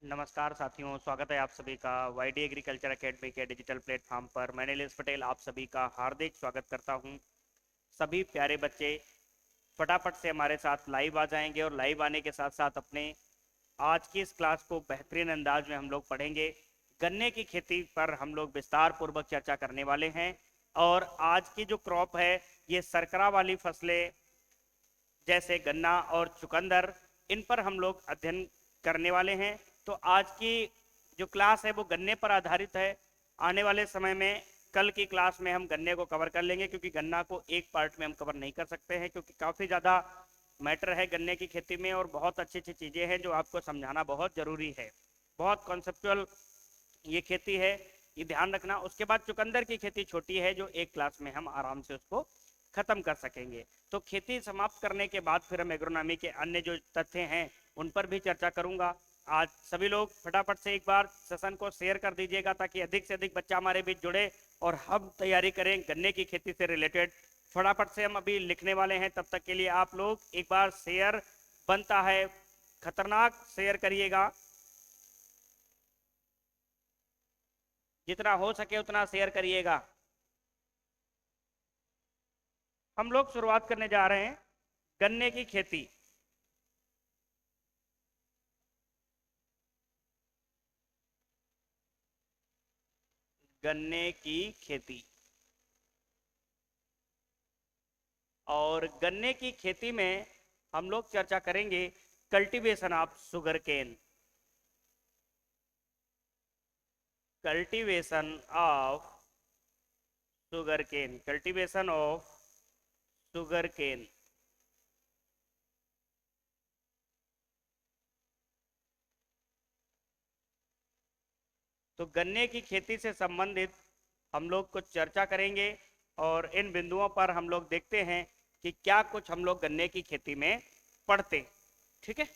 नमस्कार साथियों, स्वागत है आप सभी का वाईडी एग्रीकल्चर एकेडमी के डिजिटल प्लेटफॉर्म पर। मैं नीलेश पटेल आप सभी का हार्दिक स्वागत करता हूं। सभी प्यारे बच्चे फटाफट से हमारे साथ लाइव आ जाएंगे और लाइव आने के साथ साथ अपने आज की इस क्लास को बेहतरीन अंदाज में हम लोग पढ़ेंगे। गन्ने की खेती पर हम लोग विस्तार पूर्वक चर्चा करने वाले हैं और आज की जो क्रॉप है ये सरकरा वाली फसलें जैसे गन्ना और चुकंदर, इन पर हम लोग अध्ययन करने वाले हैं। तो आज की जो क्लास है वो गन्ने पर आधारित है। आने वाले समय में कल की क्लास में हम गन्ने को कवर कर लेंगे, क्योंकि गन्ना को एक पार्ट में हम कवर नहीं कर सकते हैं, क्योंकि काफ़ी ज़्यादा मैटर है गन्ने की खेती में और बहुत अच्छी अच्छी चीज़ें हैं जो आपको समझाना बहुत ज़रूरी है। बहुत कॉन्सेप्चुअल ये खेती है, ये ध्यान रखना। उसके बाद चुकंदर की खेती छोटी है जो एक क्लास में हम आराम से उसको खत्म कर सकेंगे। तो खेती समाप्त करने के बाद फिर हम एग्रोनॉमी के अन्य जो तथ्य हैं उन पर भी चर्चा करूंगा। आज सभी लोग फटाफट से एक बार सेशन को शेयर कर दीजिएगा ताकि अधिक से अधिक बच्चा हमारे बीच जुड़े और हम तैयारी करें गन्ने की खेती से रिलेटेड। फटाफट से हम अभी लिखने वाले हैं, तब तक के लिए आप लोग एक बार शेयर बनता है, खतरनाक शेयर करिएगा, जितना हो सके उतना शेयर करिएगा। हम लोग शुरुआत करने जा रहे हैं गन्ने की खेती। गन्ने की खेती और गन्ने की खेती में हम लोग चर्चा करेंगे cultivation of sugarcane. Cultivation of sugarcane, cultivation of sugarcane. तो गन्ने की खेती से संबंधित हम लोग कुछ चर्चा करेंगे और इन बिंदुओं पर हम लोग देखते हैं कि क्या कुछ हम लोग गन्ने की खेती में पढ़ते। ठीक है,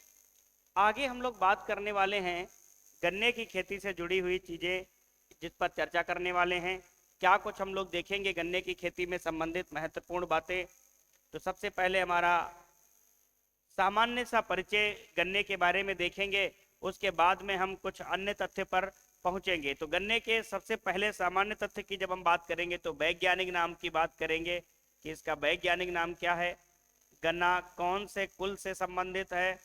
आगे हम लोग बात करने वाले हैं गन्ने की खेती से जुड़ी हुई चीज़ें जिस पर चर्चा करने वाले हैं। क्या कुछ हम लोग देखेंगे गन्ने की खेती में संबंधित महत्वपूर्ण बातें। तो सबसे पहले हमारा सामान्य सा परिचय गन्ने के बारे में देखेंगे, उसके बाद में हम कुछ अन्य तथ्य पर पहुंचेंगे। तो गन्ने के सबसे पहले सामान्य तथ्य की जब हम बात करेंगे तो वैज्ञानिक नाम की बात करेंगे कि इसका वैज्ञानिक नाम क्या है। गन्ना कौन से कुल से संबंधित है,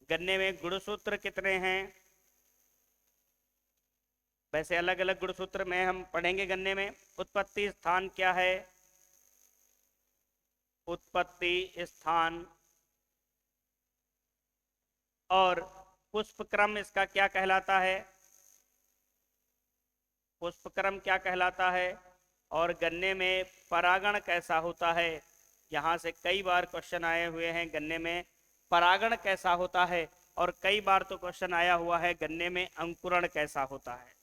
गन्ने में गुणसूत्र कितने हैं। वैसे अलग अलग गुणसूत्र में हम पढ़ेंगे गन्ने में। उत्पत्ति स्थान क्या है, उत्पत्ति स्थान, और पुष्प क्रम इसका क्या कहलाता है, पुष्प क्रम क्या कहलाता है, और गन्ने में परागण कैसा होता है। यहाँ से कई बार क्वेश्चन आए हुए हैं गन्ने में परागण कैसा होता है, और कई बार तो क्वेश्चन आया हुआ है गन्ने में अंकुरण कैसा होता है।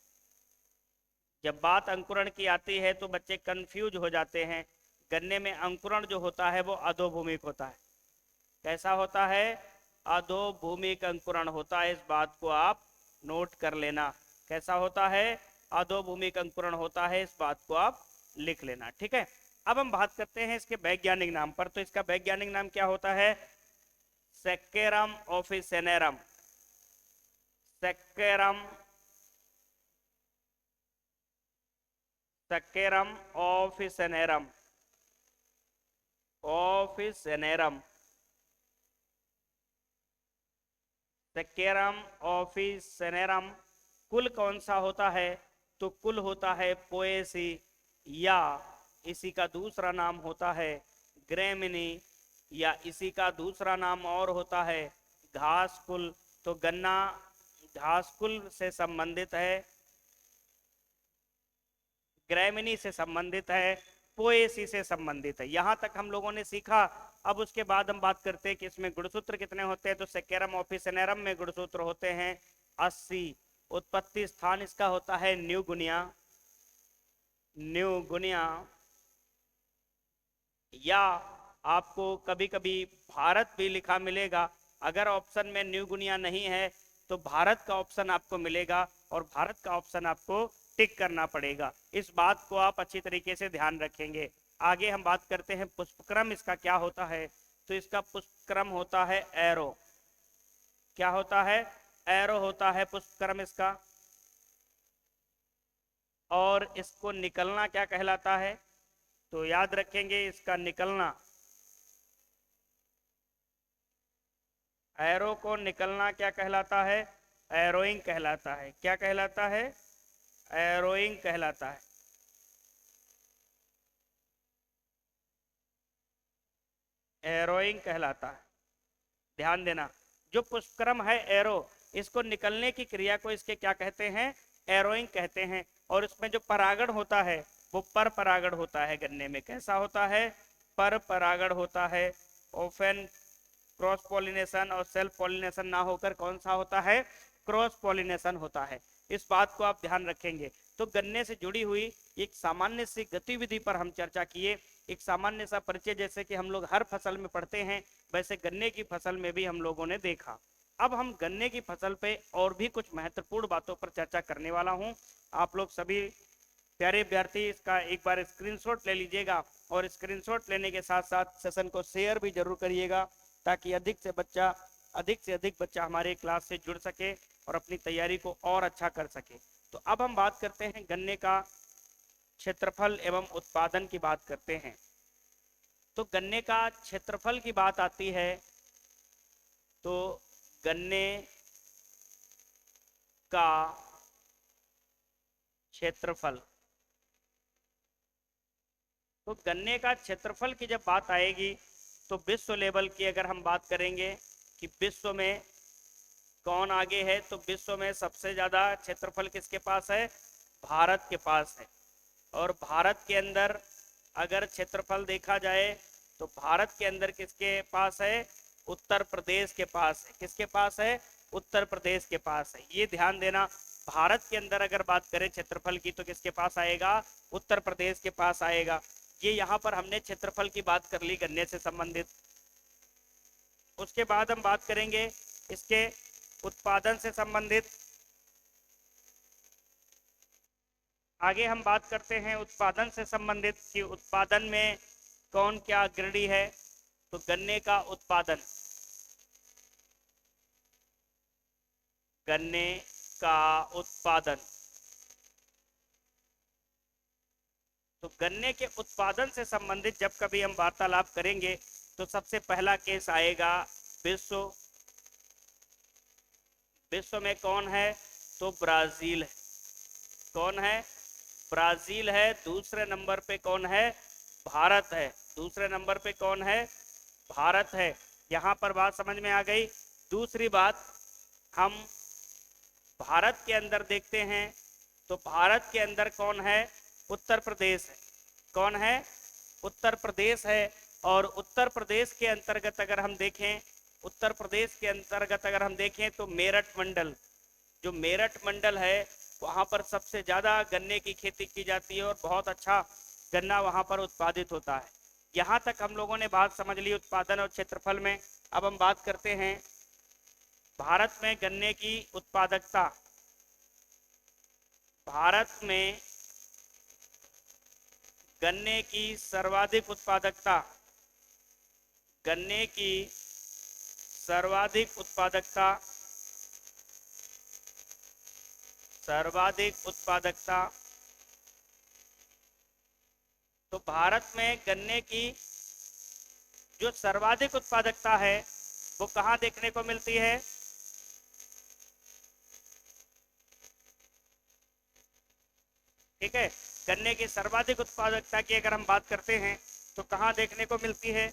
जब बात अंकुरण की आती है तो बच्चे कंफ्यूज हो जाते हैं। गन्ने में अंकुरण जो होता है वो अधोभूमिक होता है। कैसा होता है, अधोभूमिक अंकुरण होता है। इस बात को आप नोट कर लेना, कैसा होता है, अधोभूमिक अंकुरण होता है, इस बात को आप लिख लेना। ठीक है, अब हम बात करते हैं इसके वैज्ञानिक नाम पर। तो इसका वैज्ञानिक नाम क्या होता है, सेक्केरम ऑफिसेनेरम। सेक्केरम, सेक्केरम ऑफिसेनेरम, ऑफिसेनेरम, सेक्केरम ऑफिसेनेरम। कुल कौन सा होता है, तो कुल होता है पोएसी, या इसी का दूसरा नाम होता है ग्रेमिनी, या इसी का दूसरा नाम और होता है घास कुल। तो गन्ना घास कुल से संबंधित है, ग्रेमिनी से संबंधित है, पोएसी से संबंधित है। यहां तक हम लोगों ने सीखा। अब उसके बाद हम बात करते हैं कि इसमें गुणसूत्र कितने होते हैं। तो सेकेरम ऑफिसेनेरम में गुणसूत्र होते हैं 80। उत्पत्ति स्थान इसका होता है न्यू गुनिया, न्यू गुनिया, या आपको कभी कभी भारत भी लिखा मिलेगा। अगर ऑप्शन में न्यू गुनिया नहीं है तो भारत का ऑप्शन आपको मिलेगा और भारत का ऑप्शन आपको टिक करना पड़ेगा। इस बात को आप अच्छी तरीके से ध्यान रखेंगे। आगे हम बात करते हैं पुष्पक्रम इसका क्या होता है। तो इसका पुष्पक्रम होता है एरो। क्या होता है, एरो होता है पुष्पक्रम इसका, और इसको निकलना क्या कहलाता है? तो याद रखेंगे इसका निकलना, एरो को निकलना क्या कहलाता है? एरोइंग कहलाता है। क्या कहलाता है? एरोइंग कहलाता है। एरोइंग कहलाता है। ध्यान देना, जो पुष्पक्रम है एरो, इसको निकलने की क्रिया को इसके क्या कहते हैं? एरोइंग कहते हैं। और इसमें जो परागण होता है वो पर परागण होता है। गन्ने में कैसा होता है? पर परागण होता है। ऑफन क्रॉस पॉलिनेशन और सेल्फ पॉलिनेशन ना होकर कौन सा होता है? क्रॉस पॉलिनेशन होता है। इस बात को आप ध्यान रखेंगे। तो गन्ने से जुड़ी हुई एक सामान्य सी गतिविधि पर हम चर्चा किए, एक सामान्य सा परिचय, जैसे कि हम लोग हर फसल में पढ़ते हैं वैसे गन्ने की फसल में भी हम लोगों ने देखा। अब हम गन्ने की फसल पे और भी कुछ महत्वपूर्ण बातों पर चर्चा करने वाला हूं। आप लोग सभी प्यारे विद्यार्थी इसका एक बार स्क्रीनशॉट ले लीजिएगा, और स्क्रीनशॉट लेने के साथ साथ सेशन को शेयर भी जरूर करिएगा, ताकि अधिक से अधिक बच्चा हमारे क्लास से जुड़ सके और अपनी तैयारी को और अच्छा कर सके। तो अब हम बात करते हैं गन्ने का क्षेत्रफल एवं उत्पादन की बात करते हैं। तो गन्ने का क्षेत्रफल की बात आती है तो गन्ने का क्षेत्रफल, तो गन्ने का क्षेत्रफल की जब बात आएगी तो विश्व लेवल की अगर हम बात करेंगे कि विश्व में कौन आगे है, तो विश्व में सबसे ज्यादा क्षेत्रफल किसके पास है? भारत के पास है। और भारत के अंदर अगर क्षेत्रफल देखा जाए तो भारत के अंदर किसके पास है? उत्तर प्रदेश के पास है। किसके पास है? उत्तर प्रदेश के पास है। ये ध्यान देना, भारत के अंदर अगर बात करें क्षेत्रफल की तो किसके पास आएगा? उत्तर प्रदेश के पास आएगा। ये यहाँ पर हमने क्षेत्रफल की बात कर ली गन्ने से संबंधित। उसके बाद हम बात करेंगे इसके उत्पादन से संबंधित। आगे हम बात करते हैं उत्पादन से संबंधित कि उत्पादन में कौन क्या अग्रणी है। तो गन्ने का उत्पादन, गन्ने का उत्पादन, तो गन्ने के उत्पादन से संबंधित जब कभी हम वार्तालाप करेंगे तो सबसे पहला केस आएगा विश्व। विश्व में कौन है? तो ब्राजील है। कौन है? ब्राजील है। दूसरे नंबर पे कौन है? भारत है। दूसरे नंबर पे कौन है? भारत है। यहां पर बात समझ में आ गई। दूसरी बात, हम भारत के अंदर देखते हैं तो भारत के अंदर कौन है? उत्तर प्रदेश है। कौन है? उत्तर प्रदेश है। और उत्तर प्रदेश के अंतर्गत अगर हम देखें, उत्तर प्रदेश के अंतर्गत अगर हम देखें तो मेरठ मंडल, जो मेरठ मंडल है वहां पर सबसे ज्यादा गन्ने की खेती की जाती है और बहुत अच्छा गन्ना वहां पर उत्पादित होता है। यहां तक हम लोगों ने बात समझ ली उत्पादन और क्षेत्रफल में। अब हम बात करते हैं भारत में गन्ने की उत्पादकता। भारत में गन्ने की सर्वाधिक उत्पादकता, गन्ने की सर्वाधिक उत्पादकता, सर्वाधिक उत्पादकता, तो भारत में गन्ने की जो सर्वाधिक उत्पादकता है वो कहां देखने को मिलती है? ठीक है, गन्ने की सर्वाधिक उत्पादकता की अगर हम बात करते हैं तो कहां देखने को मिलती है?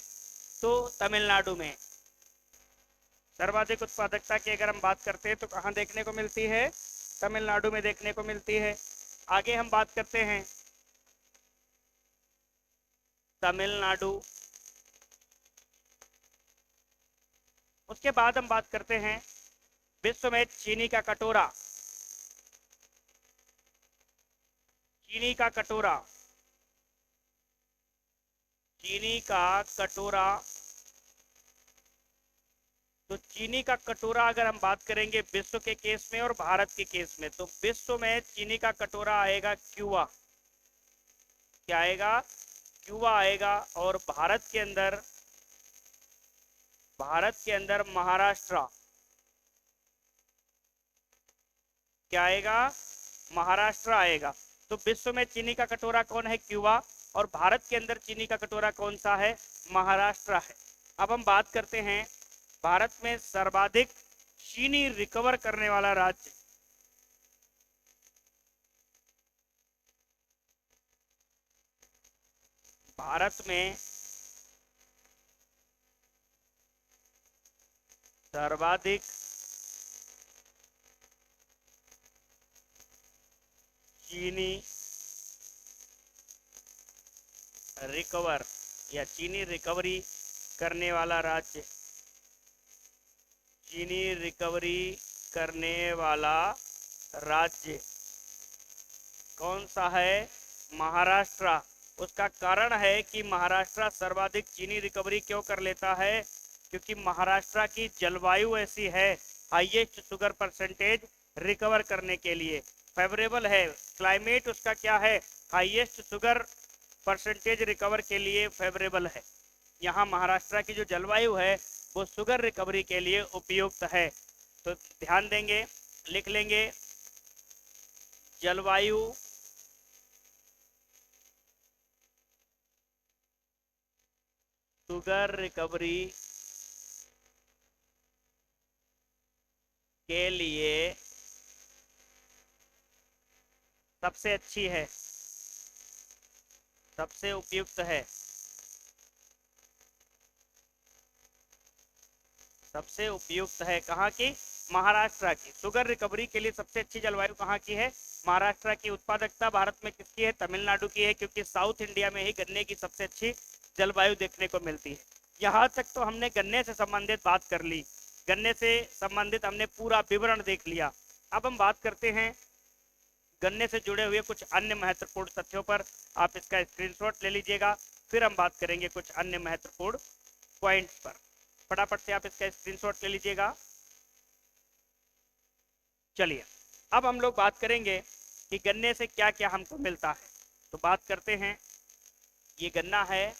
तो तमिलनाडु में। सर्वाधिक उत्पादकता की अगर हम बात करते हैं तो कहां देखने को मिलती है? तमिलनाडु में देखने को मिलती है। आगे हम बात करते हैं तमिलनाडु। उसके बाद हम बात करते हैं विश्व में चीनी का कटोरा। चीनी का कटोरा, चीनी का कटोरा, तो चीनी का कटोरा अगर हम बात करेंगे विश्व के केस में और भारत के केस में, तो विश्व में चीनी का कटोरा आएगा क्यूबा। क्या आएगा? क्यूबा आएगा। और भारत के अंदर, भारत के अंदर महाराष्ट्र, क्या आएगा, महाराष्ट्र आएगा। तो विश्व में चीनी का कटोरा कौन है, क्यूबा, और भारत के अंदर चीनी का कटोरा कौन सा है, महाराष्ट्र है। अब हम बात करते हैं भारत में सर्वाधिक चीनी रिकवर करने वाला राज्य। भारत में सर्वाधिक चीनी रिकवर या चीनी रिकवरी करने वाला राज्य, चीनी रिकवरी करने वाला राज्य कौन सा है, महाराष्ट्र। उसका कारण है कि महाराष्ट्र सर्वाधिक चीनी रिकवरी क्यों कर लेता है, क्योंकि महाराष्ट्र की जलवायु ऐसी है, हाईएस्ट शुगर परसेंटेज रिकवर करने के लिए फेवरेबल है। क्लाइमेट उसका क्या है, हाईएस्ट शुगर परसेंटेज रिकवर के लिए फेवरेबल है। यहाँ महाराष्ट्र की जो जलवायु है वो शुगर रिकवरी के लिए उपयुक्त है। तो ध्यान देंगे, लिख लेंगे जलवायु शुगर रिकवरी के लिए सबसे अच्छी है, सबसे उपयुक्त है, सबसे उपयुक्त है कहाँ की, महाराष्ट्र की। शुगर रिकवरी के लिए सबसे अच्छी जलवायु कहाँ की है, महाराष्ट्र की। उत्पादकता भारत में किसकी है, तमिलनाडु की है, क्योंकि साउथ इंडिया में ही गन्ने की सबसे अच्छी जलवायु देखने को मिलती है। यहाँ तक तो हमने गन्ने से संबंधित बात कर ली, गन्ने से संबंधित हमने पूरा विवरण देख लिया। अब हम बात करते हैं गन्ने से जुड़े हुए कुछ अन्य महत्वपूर्ण तथ्यों पर। आप इसका स्क्रीनशॉट ले लीजिएगा, फिर हम बात करेंगे कुछ अन्य महत्वपूर्ण पॉइंट्स पर। फटाफट से आप इसका स्क्रीनशॉट ले लीजिएगा। चलिए अब हम लोग बात करेंगे कि गन्ने से क्या क्या हमको मिलता है। तो बात करते हैं, ये गन्ना है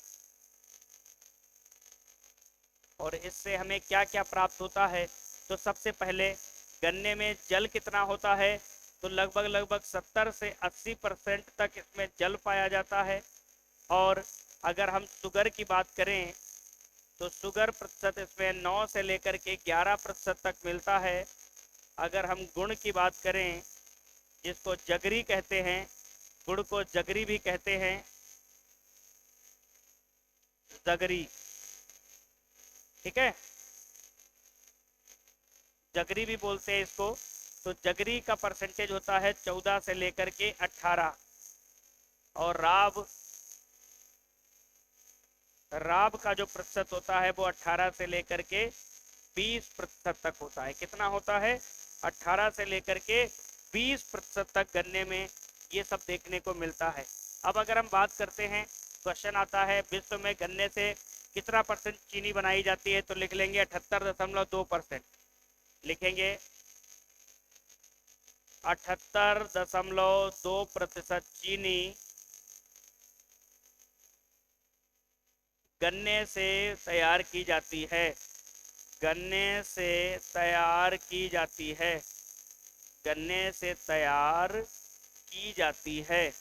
और इससे हमें क्या क्या प्राप्त होता है। तो सबसे पहले गन्ने में जल कितना होता है, तो लगभग 70 से 80% तक इसमें जल पाया जाता है। और अगर हम शुगर की बात करें तो शुगर प्रतिशत इसमें 9 से लेकर के 11% तक मिलता है। अगर हम गुण की बात करें, जिसको जगरी कहते हैं, गुड़ को जगरी भी कहते हैं, जगरी, ठीक है, जगरी भी बोलते हैं इसको। तो जगरी का परसेंटेज होता है 14 से लेकर के 18। और राब का जो प्रतिशत होता है वो 18 से लेकर के 20% तक होता है। कितना होता है, 18 से लेकर के 20% तक गन्ने में ये सब देखने को मिलता है। अब अगर हम बात करते हैं, क्वेश्चन आता है विश्व में गन्ने से कितना परसेंट चीनी बनाई जाती है, तो लिख लेंगे 78.2%। लिखेंगे 78.2% चीनी गन्ने से तैयार की जाती है, गन्ने से तैयार की जाती है, गन्ने से तैयार की जाती है।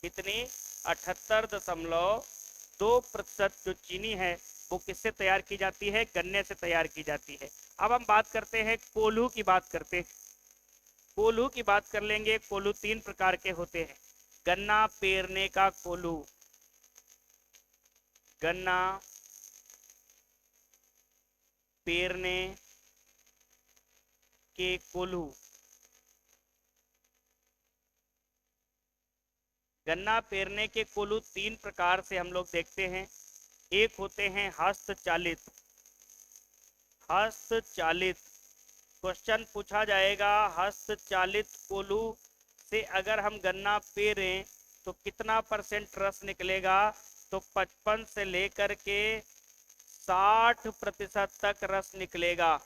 कितनी, 78.2% जो चीनी है वो किससे तैयार की जाती है, गन्ने से तैयार की जाती है। अब हम बात करते हैं कोल्हू की बात करते हैं। कोल्हू की बात कर लेंगे। कोल्हू 3 प्रकार के होते हैं। गन्ना पेरने का कोल्हू, गन्ना पेरने के कोल्हू। गन्ना पेरने के कोल्हू 3 प्रकार से हम लोग देखते हैं। एक होते हैं हस्तचालित। हस्तचालित क्वेश्चन पूछा जाएगा, हस्तचालित कोल्हू से अगर हम गन्ना पेरें तो कितना परसेंट रस निकलेगा, तो 55 से लेकर के 60% तक रस निकलेगा,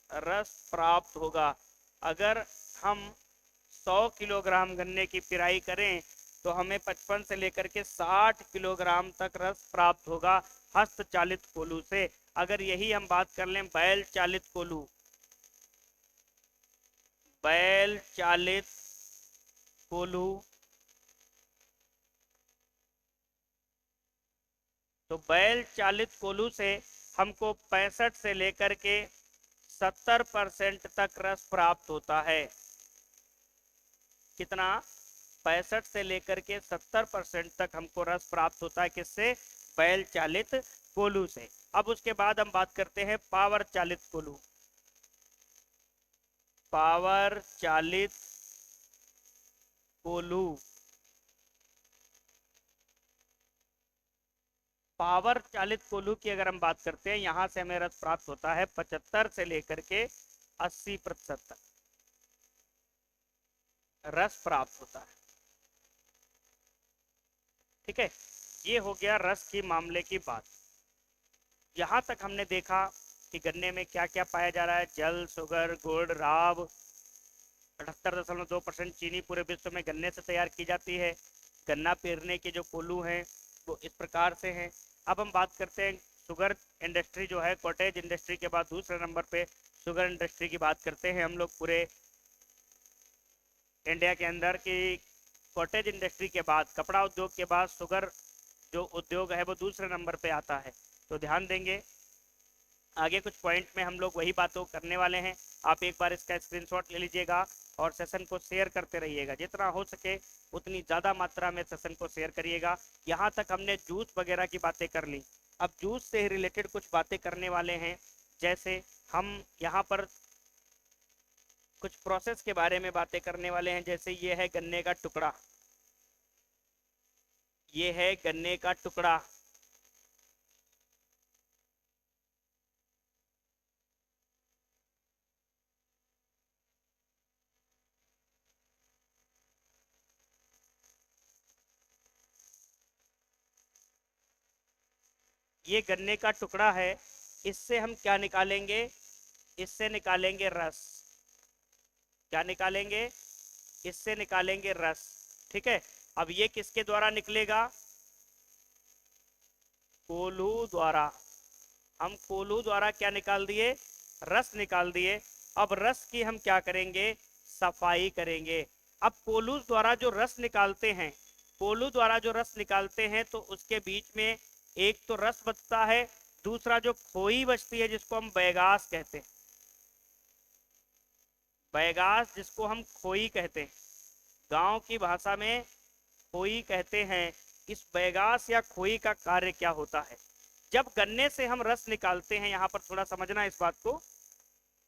रस प्राप्त होगा। अगर हम 100 किलोग्राम गन्ने की पिराई करें तो हमें 55 से लेकर के 60 किलोग्राम तक रस प्राप्त होगा हस्तचालित कोल्हू से। अगर यही हम बात कर लें बैल चालित कोल्हू, बैल चालित कोल्हू, तो बैल चालित कोल्हू से हमको 65 से लेकर के 70% तक रस प्राप्त होता है। कितना? 65 से लेकर के 70% तक हमको रस प्राप्त होता है। किससे? बैल चालित कोल्हू से। अब उसके बाद हम बात करते हैं पावर चालित कोल्हू। पावर चालित कोल्हू, पावर चालित कोल्हू की अगर हम बात करते हैं, यहां से हमें रस प्राप्त होता है 75 से लेकर के 80% तक रस प्राप्त होता है। ठीक है, ये हो गया रस की मामले की बात। यहां तक हमने देखा कि गन्ने में क्या क्या पाया जा रहा है। जल, शुगर, गुड़, राब। 78.2% चीनी पूरे विश्व में गन्ने से तैयार की जाती है। गन्ना पेरने के जो कोल्हू हैं वो इस प्रकार से हैं। अब हम बात करते हैं शुगर इंडस्ट्री जो है, कॉटेज इंडस्ट्री के बाद दूसरे नंबर पे शुगर इंडस्ट्री की बात करते हैं हम लोग पूरे इंडिया के अंदर की। कॉटेज इंडस्ट्री के बाद, कपड़ा उद्योग के बाद शुगर जो उद्योग है वो दूसरे नंबर पे आता है। तो ध्यान देंगे, आगे कुछ पॉइंट में हम लोग वही बातों करने वाले हैं। आप एक बार इसका स्क्रीनशॉट ले लीजिएगा और सेशन को शेयर करते रहिएगा। जितना हो सके उतनी ज़्यादा मात्रा में सेशन को शेयर करिएगा। यहाँ तक हमने जूस वगैरह की बातें कर ली। अब जूस से रिलेटेड कुछ बातें करने वाले हैं। जैसे हम यहाँ पर कुछ प्रोसेस के बारे में बातें करने वाले हैं। जैसे ये है गन्ने का टुकड़ा, ये है गन्ने का टुकड़ा। ये गन्ने का टुकड़ा है। इससे हम क्या निकालेंगे? इससे निकालेंगे रस। क्या निकालेंगे? इससे निकालेंगे रस। ठीक है, अब ये किसके द्वारा निकलेगा? कोल्हू द्वारा। हम कोल्हू द्वारा क्या निकाल दिए? रस निकाल दिए। अब रस की हम क्या करेंगे? सफाई करेंगे। अब कोल्हू द्वारा जो रस निकालते हैं, कोल्हू द्वारा जो रस निकालते हैं तो उसके बीच में एक तो रस बचता है, दूसरा जो खोई बचती है जिसको हम बैगास कहते हैं। बैगास जिसको हम खोई कहते हैं, गांव की भाषा में खोई कहते हैं। इस बैगास या खोई का कार्य क्या होता है? जब गन्ने से हम रस निकालते हैं, यहां पर थोड़ा समझना इस बात को।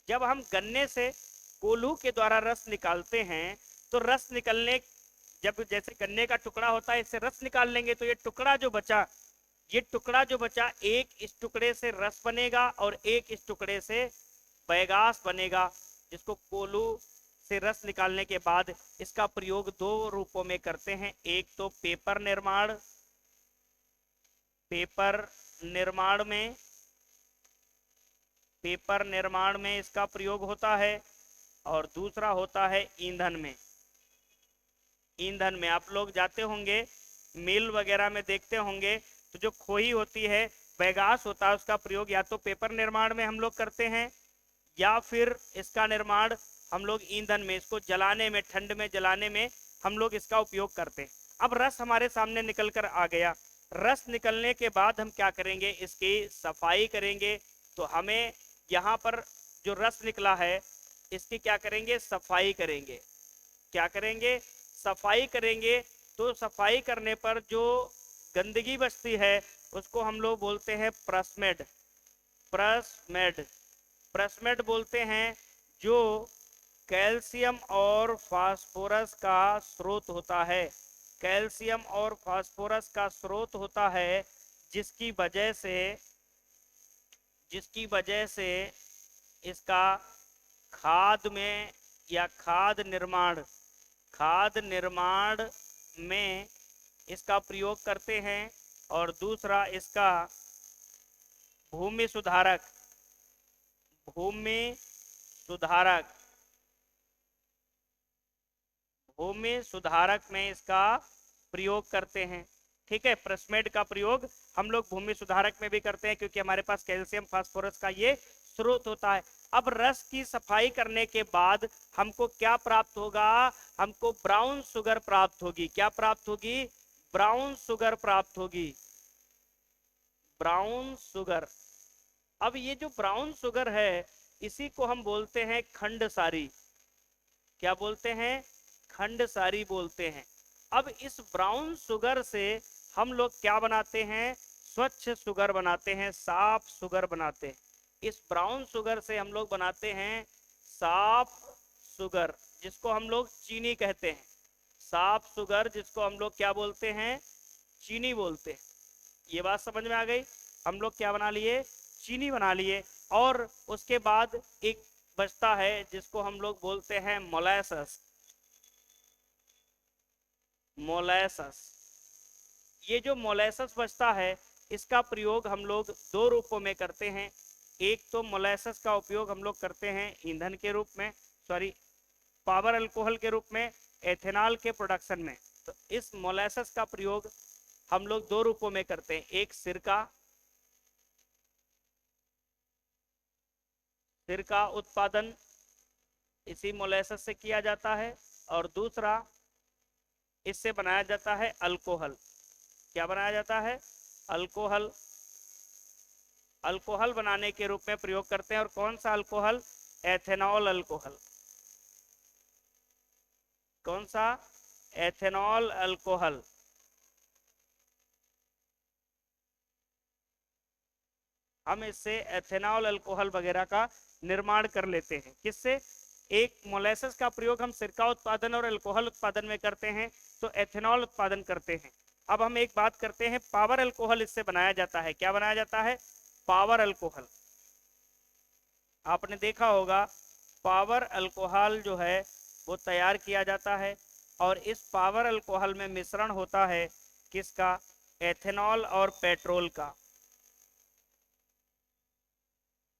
जब हम गन्ने से कोल्हू के द्वारा रस निकालते हैं तो रस निकलने, जब जैसे गन्ने का टुकड़ा होता है, इससे रस निकाल लेंगे तो ये टुकड़ा जो बचा, ये टुकड़ा जो बचा, एक इस टुकड़े से रस बनेगा और एक इस टुकड़े से बैगास बनेगा, जिसको कोल्हू से रस निकालने के बाद इसका प्रयोग दो रूपों में करते हैं। एक तो पेपर निर्माण, पेपर निर्माण में, पेपर निर्माण में इसका प्रयोग होता है, और दूसरा होता है ईंधन में। ईंधन में आप लोग जाते होंगे मिल वगैरह में देखते होंगे, तो जो खोई होती है, बैगास होता है, उसका प्रयोग या तो पेपर निर्माण में हम लोग करते हैं या फिर इसका निर्माण हम लोग ईंधन में, इसको जलाने में, ठंड में जलाने में हम लोग इसका उपयोग करते हैं। अब रस हमारे सामने निकल कर आ गया। रस निकलने के बाद हम क्या करेंगे? इसकी सफाई करेंगे। तो हमें यहाँ पर जो रस निकला है इसकी क्या करेंगे? सफाई करेंगे। क्या करेंगे? सफाई करेंगे। तो सफाई करने पर जो गंदगी बचती है उसको हम लोग बोलते हैं प्रसमेड। प्रसमेड, प्रसमेड बोलते हैं, जो कैल्शियम और फास्फोरस का स्रोत होता है। कैल्शियम और फास्फोरस का स्रोत होता है, जिसकी वजह से, जिसकी वजह से इसका खाद में या खाद निर्माण, खाद निर्माण में इसका प्रयोग करते हैं। और दूसरा इसका भूमि सुधारक, भूमि सुधारक, भूमि सुधारक में इसका प्रयोग करते हैं। ठीक है, प्रसमेड का प्रयोग हम लोग भूमि सुधारक में भी करते हैं, क्योंकि हमारे पास कैल्शियम फास्फोरस का ये स्रोत होता है। अब रस की सफाई करने के बाद हमको क्या प्राप्त होगा? हमको ब्राउन शुगर प्राप्त होगी। क्या प्राप्त होगी? ब्राउन शुगर प्राप्त होगी। Brown sugar. अब ये जो ब्राउन शुगर है इसी को हम बोलते हैं खंडसारी। क्या बोलते हैं? खंडसारी बोलते हैं। अब इस ब्राउन शुगर से हम लोग क्या बनाते हैं? स्वच्छ शुगर बनाते हैं, साफ शुगर बनाते हैं। इस ब्राउन शुगर से हम लोग बनाते हैं साफ शुगर, जिसको हम लोग चीनी कहते हैं। साफ शुगर जिसको हम लोग क्या बोलते हैं? चीनी बोलते हैं। ये बात समझ में आ गई? हम लोग क्या बना लिए? चीनी बना लिए। और उसके बाद एक बचता है जिसको हम लोग बोलते हैं मोलेसस। मोलेसस। ये जो मोलेसस बचता है इसका प्रयोग हम लोग दो रूपों में करते हैं। एक तो मोलेसस का उपयोग हम लोग करते हैं ईंधन के रूप में, सॉरी पावर अल्कोहल के रूप में, एथेनॉल के प्रोडक्शन में। तो इस मोलेसस का प्रयोग हम लोग दो रूपों में करते हैं। एक सिरका, सिरका उत्पादन इसी मोलेसस से किया जाता है, और दूसरा इससे बनाया जाता है अल्कोहल। क्या बनाया जाता है? अल्कोहल। अल्कोहल बनाने के रूप में प्रयोग करते हैं। और कौन सा अल्कोहल? Ethanol alcohol. कौन सा? Ethanol alcohol. हम इससे एथेनॉल अल्कोहल वगैरह का निर्माण कर लेते हैं। किससे? एक मोलेसेस का प्रयोग हम सिरका उत्पादन और अल्कोहल उत्पादन में करते हैं, तो एथेनॉल उत्पादन करते हैं। अब हम एक बात करते हैं, पावर अल्कोहल इससे बनाया जाता है। क्या बनाया जाता है? Power alcohol. आपने देखा होगा पावर अल्कोहल जो है वो तैयार किया जाता है, और इस पावर अल्कोहल में मिश्रण होता है किसका? एथेनॉल और पेट्रोल का।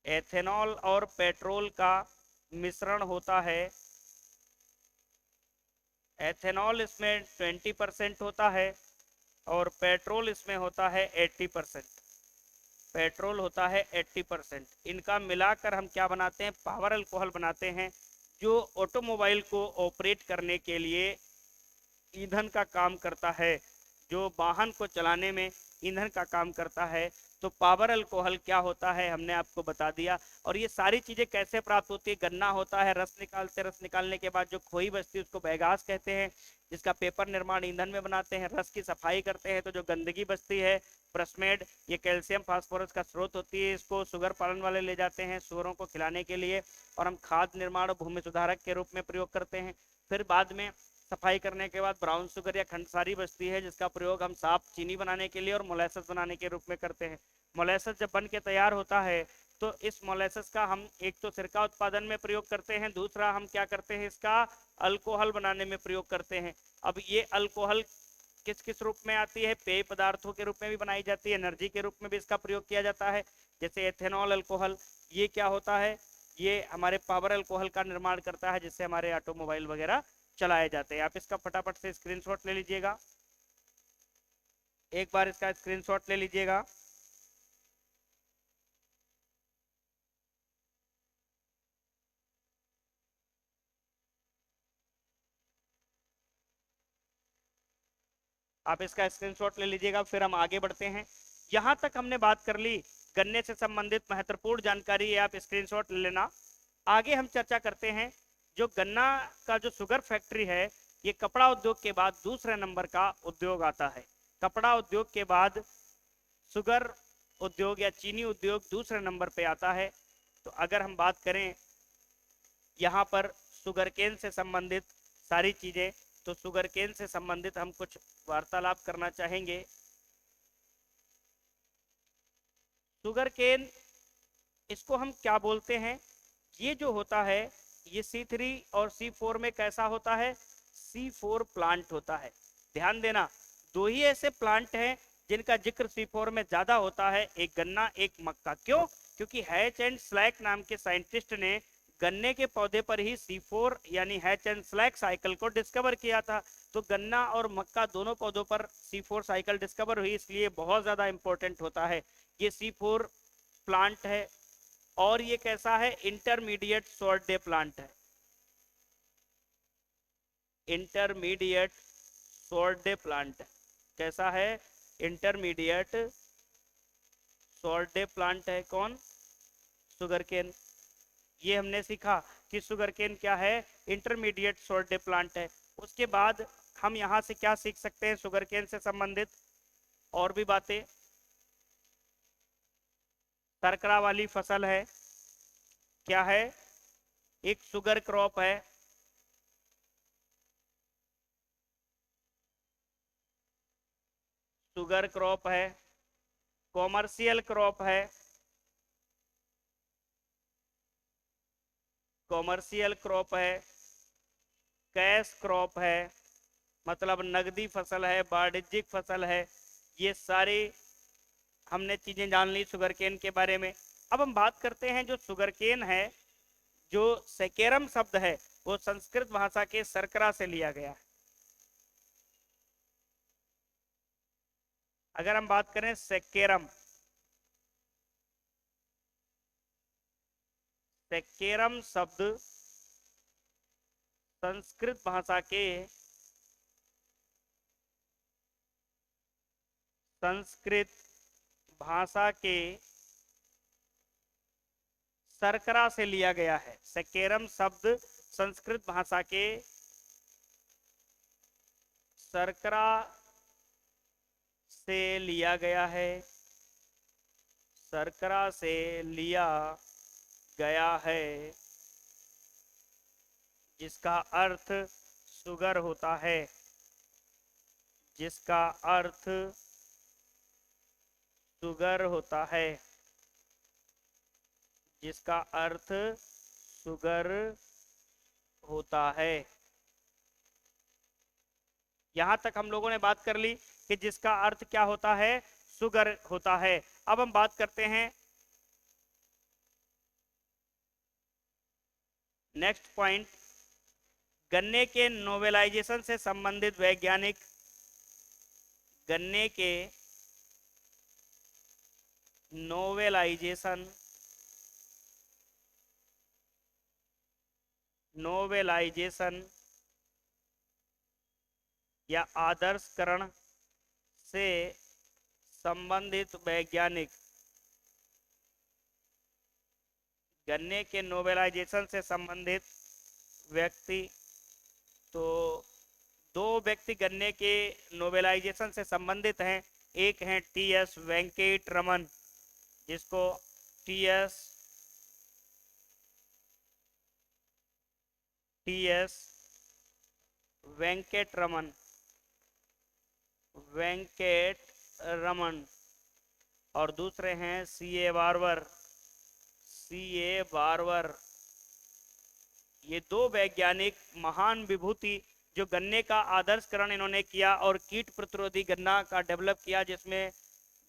एथेनॉल और पेट्रोल का मिश्रण होता है। एथेनॉल इसमें 20% होता है और पेट्रोल इसमें होता है 80%। पेट्रोल होता है 80%। इनका मिलाकर हम क्या बनाते हैं? पावर अल्कोहल बनाते हैं, जो ऑटोमोबाइल को ऑपरेट करने के लिए ईंधन का काम करता है, जो वाहन को चलाने में ईंधन का काम करता है। तो पावर अल्कोहल क्या होता है हमने आपको बता दिया। और ये सारी चीजें कैसे प्राप्त होती है? गन्ना होता है, रस निकालते, रस निकालने के बाद जो खोई बचती है उसको बैगास कहते हैं, जिसका पेपर निर्माण ईंधन में बनाते हैं। रस की सफाई करते हैं तो जो गंदगी बचती है प्रसमेड, ये कैल्शियम फास्फोरस का स्रोत होती है, इसको शुगर पालन वाले ले जाते हैं सुअरों को खिलाने के लिए, और हम खाद निर्माण और भूमि सुधारक के रूप में प्रयोग करते हैं। फिर बाद में सफाई करने के बाद ब्राउन शुगर या खंडसारी बचती है, जिसका प्रयोग हम साफ चीनी बनाने के लिए और मोलेसेस बनाने के रूप में करते हैं। मोलेसेस जब बन के तैयार होता है तो इस मोलेसेस का हम एक तो सिरका उत्पादन में प्रयोग करते हैं, दूसरा हम क्या करते हैं? इसका अल्कोहल बनाने में प्रयोग करते हैं। अब ये अल्कोहल किस किस रूप में आती है? पेय पदार्थों के रूप में भी बनाई जाती है, एनर्जी के रूप में भी इसका प्रयोग किया जाता है, जैसे एथेनॉल अल्कोहल। ये क्या होता है? ये हमारे पावर अल्कोहल का निर्माण करता है, जिससे हमारे ऑटोमोबाइल वगैरह चलाए जाते हैं। आप इसका फटाफट से स्क्रीनशॉट ले लीजिएगा, एक बार इसका स्क्रीनशॉट ले लीजिएगा। आप इसका स्क्रीनशॉट ले लीजिएगा, फिर हम आगे बढ़ते हैं। यहां तक हमने बात कर ली गन्ने से संबंधित महत्वपूर्ण जानकारी, आप स्क्रीनशॉट ले लेना। आगे हम चर्चा करते हैं जो गन्ना का जो शुगर फैक्ट्री है, ये कपड़ा उद्योग के बाद दूसरे नंबर का उद्योग आता है। कपड़ा उद्योग के बाद शुगर उद्योग या चीनी उद्योग दूसरे नंबर पे आता है। तो अगर हम बात करें यहाँ पर शुगर केन से संबंधित सारी चीजें, तो शुगर केन से संबंधित हम कुछ वार्तालाप करना चाहेंगे। शुगर केन, इसको हम क्या बोलते हैं? ये जो होता है ये C3 और C4 में कैसा होता है? C4 प्लांट होता है। ध्यान देना, दो ही ऐसे प्लांट हैं जिनका जिक्र C4 में ज्यादा होता है, एक गन्ना एक मक्का। क्यों? क्योंकि हैच एंड स्लैक नाम के साइंटिस्ट ने गन्ने के पौधे पर ही C4 यानी हैच एंड स्लैक साइकिल को डिस्कवर किया था। तो गन्ना और मक्का दोनों पौधों पर C4 साइकिल डिस्कवर हुई, इसलिए बहुत ज्यादा इंपॉर्टेंट होता है। ये C4 प्लांट है। और ये कैसा है, इंटरमीडिएट शॉर्ट डे प्लांट है, इंटरमीडिएट शॉर्ट डे प्लांट। कैसा है, इंटरमीडिएट शॉर्ट डे प्लांट है। कौन, शुगर केन। ये हमने सीखा कि शुगर केन क्या है, इंटरमीडिएट शॉर्ट डे प्लांट है। उसके बाद हम यहाँ से क्या सीख सकते हैं शुगर केन से संबंधित और भी बातें। शर्करा वाली फसल है, क्या है, एक शुगर क्रॉप है। शुगर क्रॉप है, कॉमर्शियल क्रॉप है, कॉमर्शियल क्रॉप है, कैश क्रॉप है, मतलब नगदी फसल है, वाणिज्यिक फसल है। ये सारी हमने चीजें जान ली शुगर केन के बारे में। अब हम बात करते हैं जो शुगर केन है, जो सेकेरम शब्द है वो संस्कृत भाषा के शर्करा से लिया गया है। अगर हम बात करें सेकेरम, सेकेरम शब्द संस्कृत भाषा के, संस्कृत भाषा के शर्करा से लिया गया है। सेकेरम शब्द संस्कृत भाषा के शर्करा से लिया गया है, शर्करा से लिया गया है, जिसका अर्थ शुगर होता है, जिसका अर्थ शुगर होता है, जिसका अर्थ शुगर होता है। यहां तक हम लोगों ने बात कर ली कि जिसका अर्थ क्या होता है, शुगर होता है। अब हम बात करते हैं नेक्स्ट पॉइंट, गन्ने के नोवेलाइजेशन से संबंधित वैज्ञानिक, गन्ने के नोवेलाइजेशन, नोवेलाइजेशन या आदर्शकरण से संबंधित वैज्ञानिक, गन्ने के नोवेलाइजेशन से संबंधित व्यक्ति, तो दो व्यक्ति गन्ने के नोवेलाइजेशन से संबंधित हैं। एक हैं टी.एस. वेंकट रमन, जिसको टी.एस. वेंकट रमन, वेंकट रमन, और दूसरे हैं सी.ए. Barber, CA. बार्बर। ये दो वैज्ञानिक महान विभूति जो गन्ने का आदर्शकरण इन्होंने किया और कीट प्रतिरोधी गन्ना का डेवलप किया, जिसमें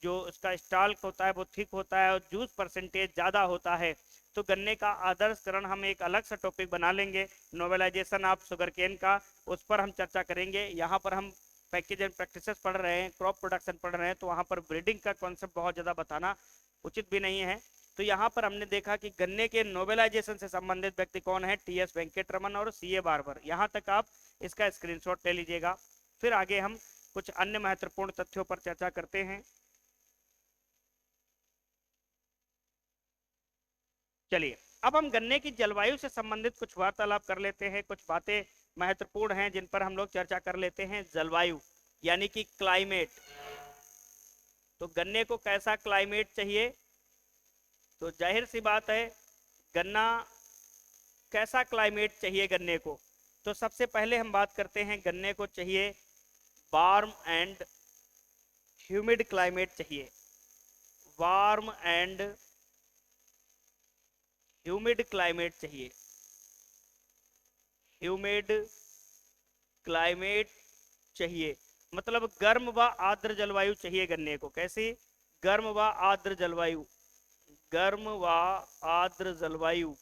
जो इसका स्टाल्क होता है वो थिक होता है और जूस परसेंटेज ज़्यादा होता है। तो गन्ने का आदर्शकरण हम एक अलग सा टॉपिक बना लेंगे, नोवेलाइजेशन ऑफ शुगर केन का, उस पर हम चर्चा करेंगे। यहाँ पर हम पैकेज एंड प्रैक्टिसेस पढ़ रहे हैं, क्रॉप प्रोडक्शन पढ़ रहे हैं, तो वहाँ पर ब्रीडिंग का कॉन्सेप्ट बहुत ज़्यादा बताना उचित भी नहीं है। तो यहाँ पर हमने देखा कि गन्ने के नोवेलाइजेशन से संबंधित व्यक्ति कौन है, टी.एस. वेंकट रमन और सी.ए. बार्बर। यहाँ तक आप इसका स्क्रीनशॉट ले लीजिएगा। फिर आगे हम कुछ अन्य महत्वपूर्ण तथ्यों पर चर्चा करते हैं। चलिए अब हम गन्ने की जलवायु से संबंधित कुछ वार्तालाप कर लेते हैं। कुछ बातें महत्वपूर्ण हैं जिन पर हम लोग चर्चा कर लेते हैं। जलवायु यानी कि क्लाइमेट, तो गन्ने को कैसा क्लाइमेट चाहिए, तो जाहिर सी बात है गन्ना कैसा क्लाइमेट चाहिए गन्ने को। तो सबसे पहले हम बात करते हैं, गन्ने को चाहिए वार्म एंड ह्यूमिड क्लाइमेट चाहिए, वार्म एंड ह्यूमिड क्लाइमेट चाहिए, ह्यूमिड क्लाइमेट चाहिए, मतलब गर्म व आर्द्र जलवायु चाहिए गन्ने को। कैसी, गर्म व आर्द्र जलवायु, गर्म व आर्द्र जलवायु।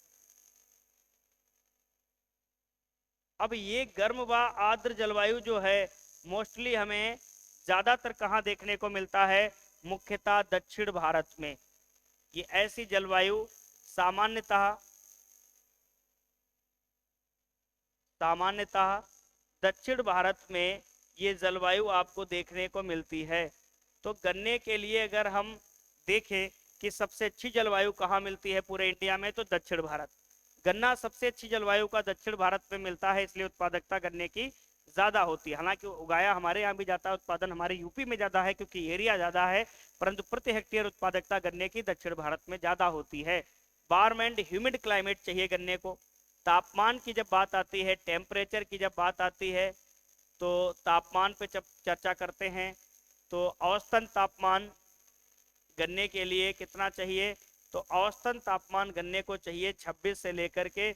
अब ये गर्म व आर्द्र जलवायु जो है मोस्टली हमें ज्यादातर कहाँ देखने को मिलता है, मुख्यतः दक्षिण भारत में। ये ऐसी जलवायु सामान्यतः सामान्यतः दक्षिण भारत में ये जलवायु आपको देखने को मिलती है। तो गन्ने के लिए अगर हम देखें कि सबसे अच्छी जलवायु कहाँ मिलती है पूरे इंडिया में, तो दक्षिण भारत। गन्ना सबसे अच्छी जलवायु का दक्षिण भारत में मिलता है, इसलिए उत्पादकता गन्ने की ज्यादा होती है। हालांकि उगाया हमारे यहाँ भी जाता है, उत्पादन हमारे यूपी में ज्यादा है क्योंकि एरिया ज्यादा है, परंतु प्रति हेक्टेयर उत्पादकता गन्ने की दक्षिण भारत में ज्यादा होती है। वार्म एंड ह्यूमिड क्लाइमेट चाहिए गन्ने को। तापमान की जब बात आती है, टेम्परेचर की जब बात आती है, तो तापमान पे जब चर्चा करते हैं तो औसतन तापमान गन्ने के लिए कितना चाहिए, तो औसतन तापमान गन्ने को चाहिए 26 से लेकर के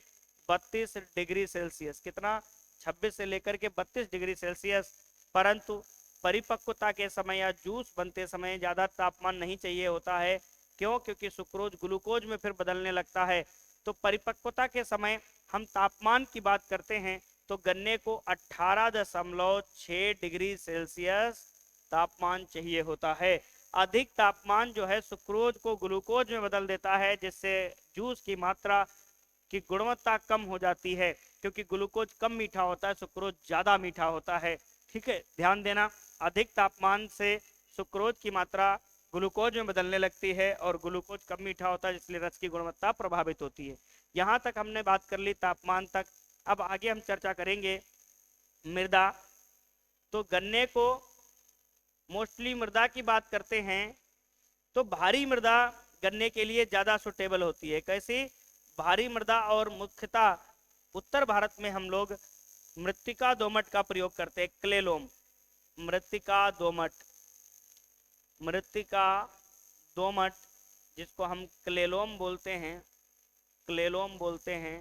32 डिग्री सेल्सियस। कितना? 26 से लेकर के 32 डिग्री सेल्सियस। परंतु परिपक्वता के समय या जूस बनते समय ज्यादा तापमान नहीं चाहिए होता है। क्यों? क्योंकि सुक्रोज ग्लूकोज में फिर बदलने लगता है। तो परिपक्वता के समय हम तापमान की बात करते हैं तो गन्ने को 18.6 डिग्री सेल्सियस तापमान चाहिए होता है। अधिक तापमान जो है सुक्रोज को ग्लूकोज में बदल देता है, जिससे जूस की मात्रा की गुणवत्ता कम हो जाती है, क्योंकि ग्लूकोज कम मीठा होता है, सुक्रोज ज्यादा मीठा होता है। ठीक है, ध्यान देना, अधिक तापमान से सुक्रोज की मात्रा ग्लूकोज में बदलने लगती है और ग्लूकोज कम मीठा होता है, इसलिए रस की गुणवत्ता प्रभावित होती है। यहाँ तक हमने बात कर ली तापमान तक। अब आगे हम चर्चा करेंगे मृदा। तो गन्ने को मोस्टली मृदा की बात करते हैं तो भारी मृदा गन्ने के लिए ज्यादा सुटेबल होती है। कैसी भारी मृदा? और मुख्यतः उत्तर भारत में हम लोग मृत्तिका दोमट का प्रयोग करते हैं। क्लेलोम, मृत्तिका दोमट, मृत्तिका दोमट जिसको हम क्लेलोम बोलते हैं, क्लेलोम बोलते हैं,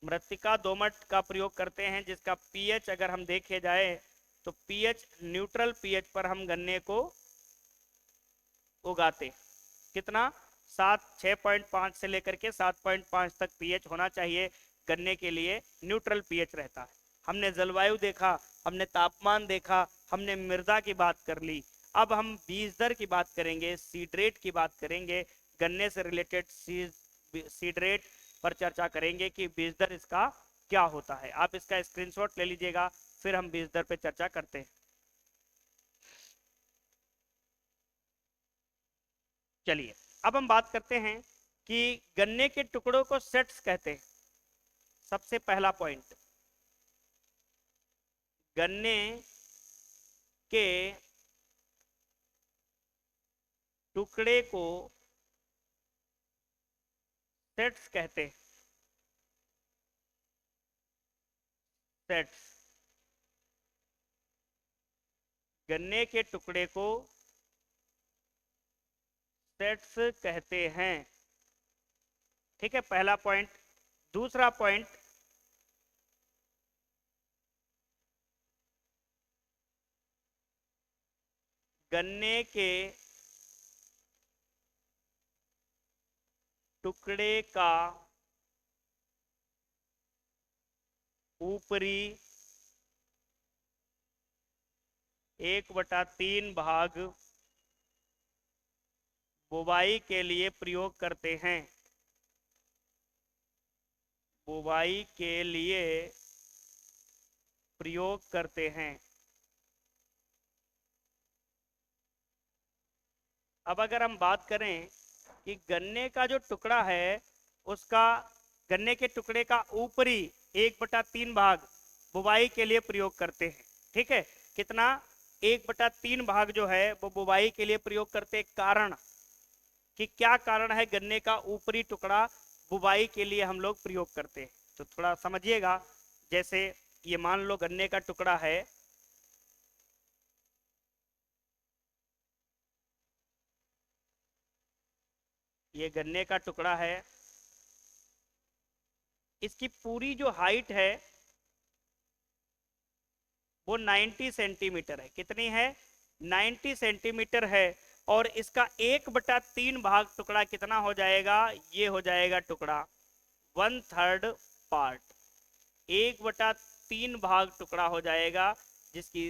मृत्तिका दोमट का प्रयोग करते हैं, जिसका पीएच अगर हम देखे जाए तो पीएच न्यूट्रल पीएच पर हम गन्ने को उगाते। कितना? 6.5 से लेकर के 7.5 तक पीएच होना चाहिए गन्ने के लिए, न्यूट्रल पीएच रहता है। हमने जलवायु देखा, हमने तापमान देखा, हमने मृदा की बात कर ली। अब हम बीज दर की बात करेंगे, सीड रेट की बात करेंगे। गन्ने से रिलेटेड सीड रेट पर चर्चा करेंगे कि बीज दर इसका क्या होता है। आप इसका स्क्रीनशॉट ले लीजिएगा, फिर हम बीज दर पे चर्चा करते हैं। चलिए अब हम बात करते हैं कि गन्ने के टुकड़ों को सेट्स कहते हैं। सबसे पहला पॉइंट, गन्ने के टुकड़े को सेट्स कहते हैं। सेट्स, गन्ने के टुकड़े को सेट्स कहते हैं। ठीक है, पहला पॉइंट। दूसरा पॉइंट, गन्ने के टुकड़े का ऊपरी 1/3 भाग बुवाई के लिए प्रयोग करते हैं। बुवाई के लिए प्रयोग करते हैं। अब अगर हम बात करें कि गन्ने का जो टुकड़ा है उसका, गन्ने के टुकड़े का ऊपरी 1/3 भाग बुवाई के लिए प्रयोग करते हैं। ठीक है, कितना? 1/3 भाग जो है वो बुवाई के लिए प्रयोग करते हैं। कारण कि क्या कारण है गन्ने का ऊपरी टुकड़ा बुवाई के लिए हम लोग प्रयोग करते हैं, तो थोड़ा समझिएगा। जैसे ये मान लो गन्ने का टुकड़ा है, ये गन्ने का टुकड़ा है, इसकी पूरी जो हाइट है वो 90 सेंटीमीटर है। कितनी है? 90 सेंटीमीटर है। और इसका 1/3 भाग टुकड़ा कितना हो जाएगा? ये हो जाएगा टुकड़ा 1/3 पार्ट, 1/3 भाग टुकड़ा हो जाएगा, जिसकी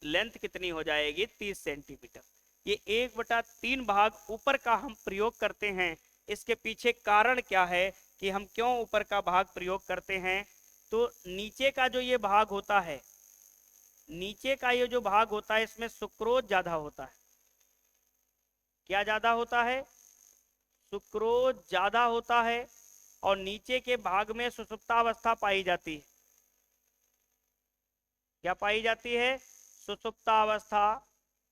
लेंथ कितनी हो जाएगी? 30 सेंटीमीटर। ये 1/3 भाग ऊपर का हम प्रयोग करते हैं इसके पीछे कारण क्या है कि हम क्यों ऊपर का भाग प्रयोग करते हैं। तो नीचे का जो ये भाग होता है, नीचे का ये जो भाग होता है, इसमें सुक्रोज ज्यादा होता है। क्या ज्यादा होता है? सुक्रोज ज्यादा होता है। और नीचे के भाग में सुसुप्तावस्था पाई जाती है। क्या पाई जाती है? सुसुप्तावस्था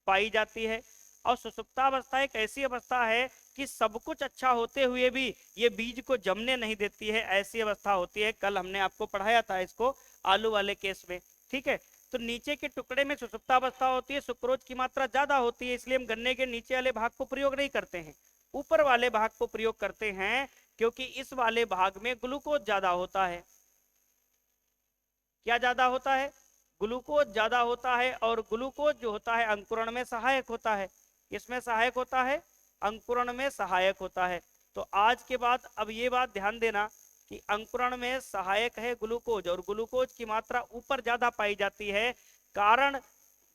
पाई जाती है। और सुसुप्तावस्था एक ऐसी अवस्था है कि सब कुछ अच्छा होते हुए भी ये बीज को जमने नहीं देती है, ऐसी अवस्था होती है। कल हमने आपको पढ़ाया था इसको आलू वाले केस में, ठीक है। तो नीचे के टुकड़े में सुसुप्तावस्था होती है, सुक्रोज की मात्रा ज्यादा होती है, इसलिए हम गन्ने के नीचे वाले भाग को प्रयोग नहीं करते हैं, ऊपर वाले भाग को प्रयोग करते हैं, क्योंकि इस वाले भाग में ग्लूकोज ज्यादा होता है। क्या ज्यादा होता है? ग्लूकोज ज्यादा होता है। और ग्लूकोज जो होता है अंकुरण में सहायक होता है। किसमें सहायक होता है? अंकुरण में सहायक होता है। तो आज के बाद अब ये बात ध्यान देना कि अंकुरण में सहायक है ग्लूकोज, और ग्लूकोज की मात्रा ऊपर ज्यादा पाई जाती है। कारण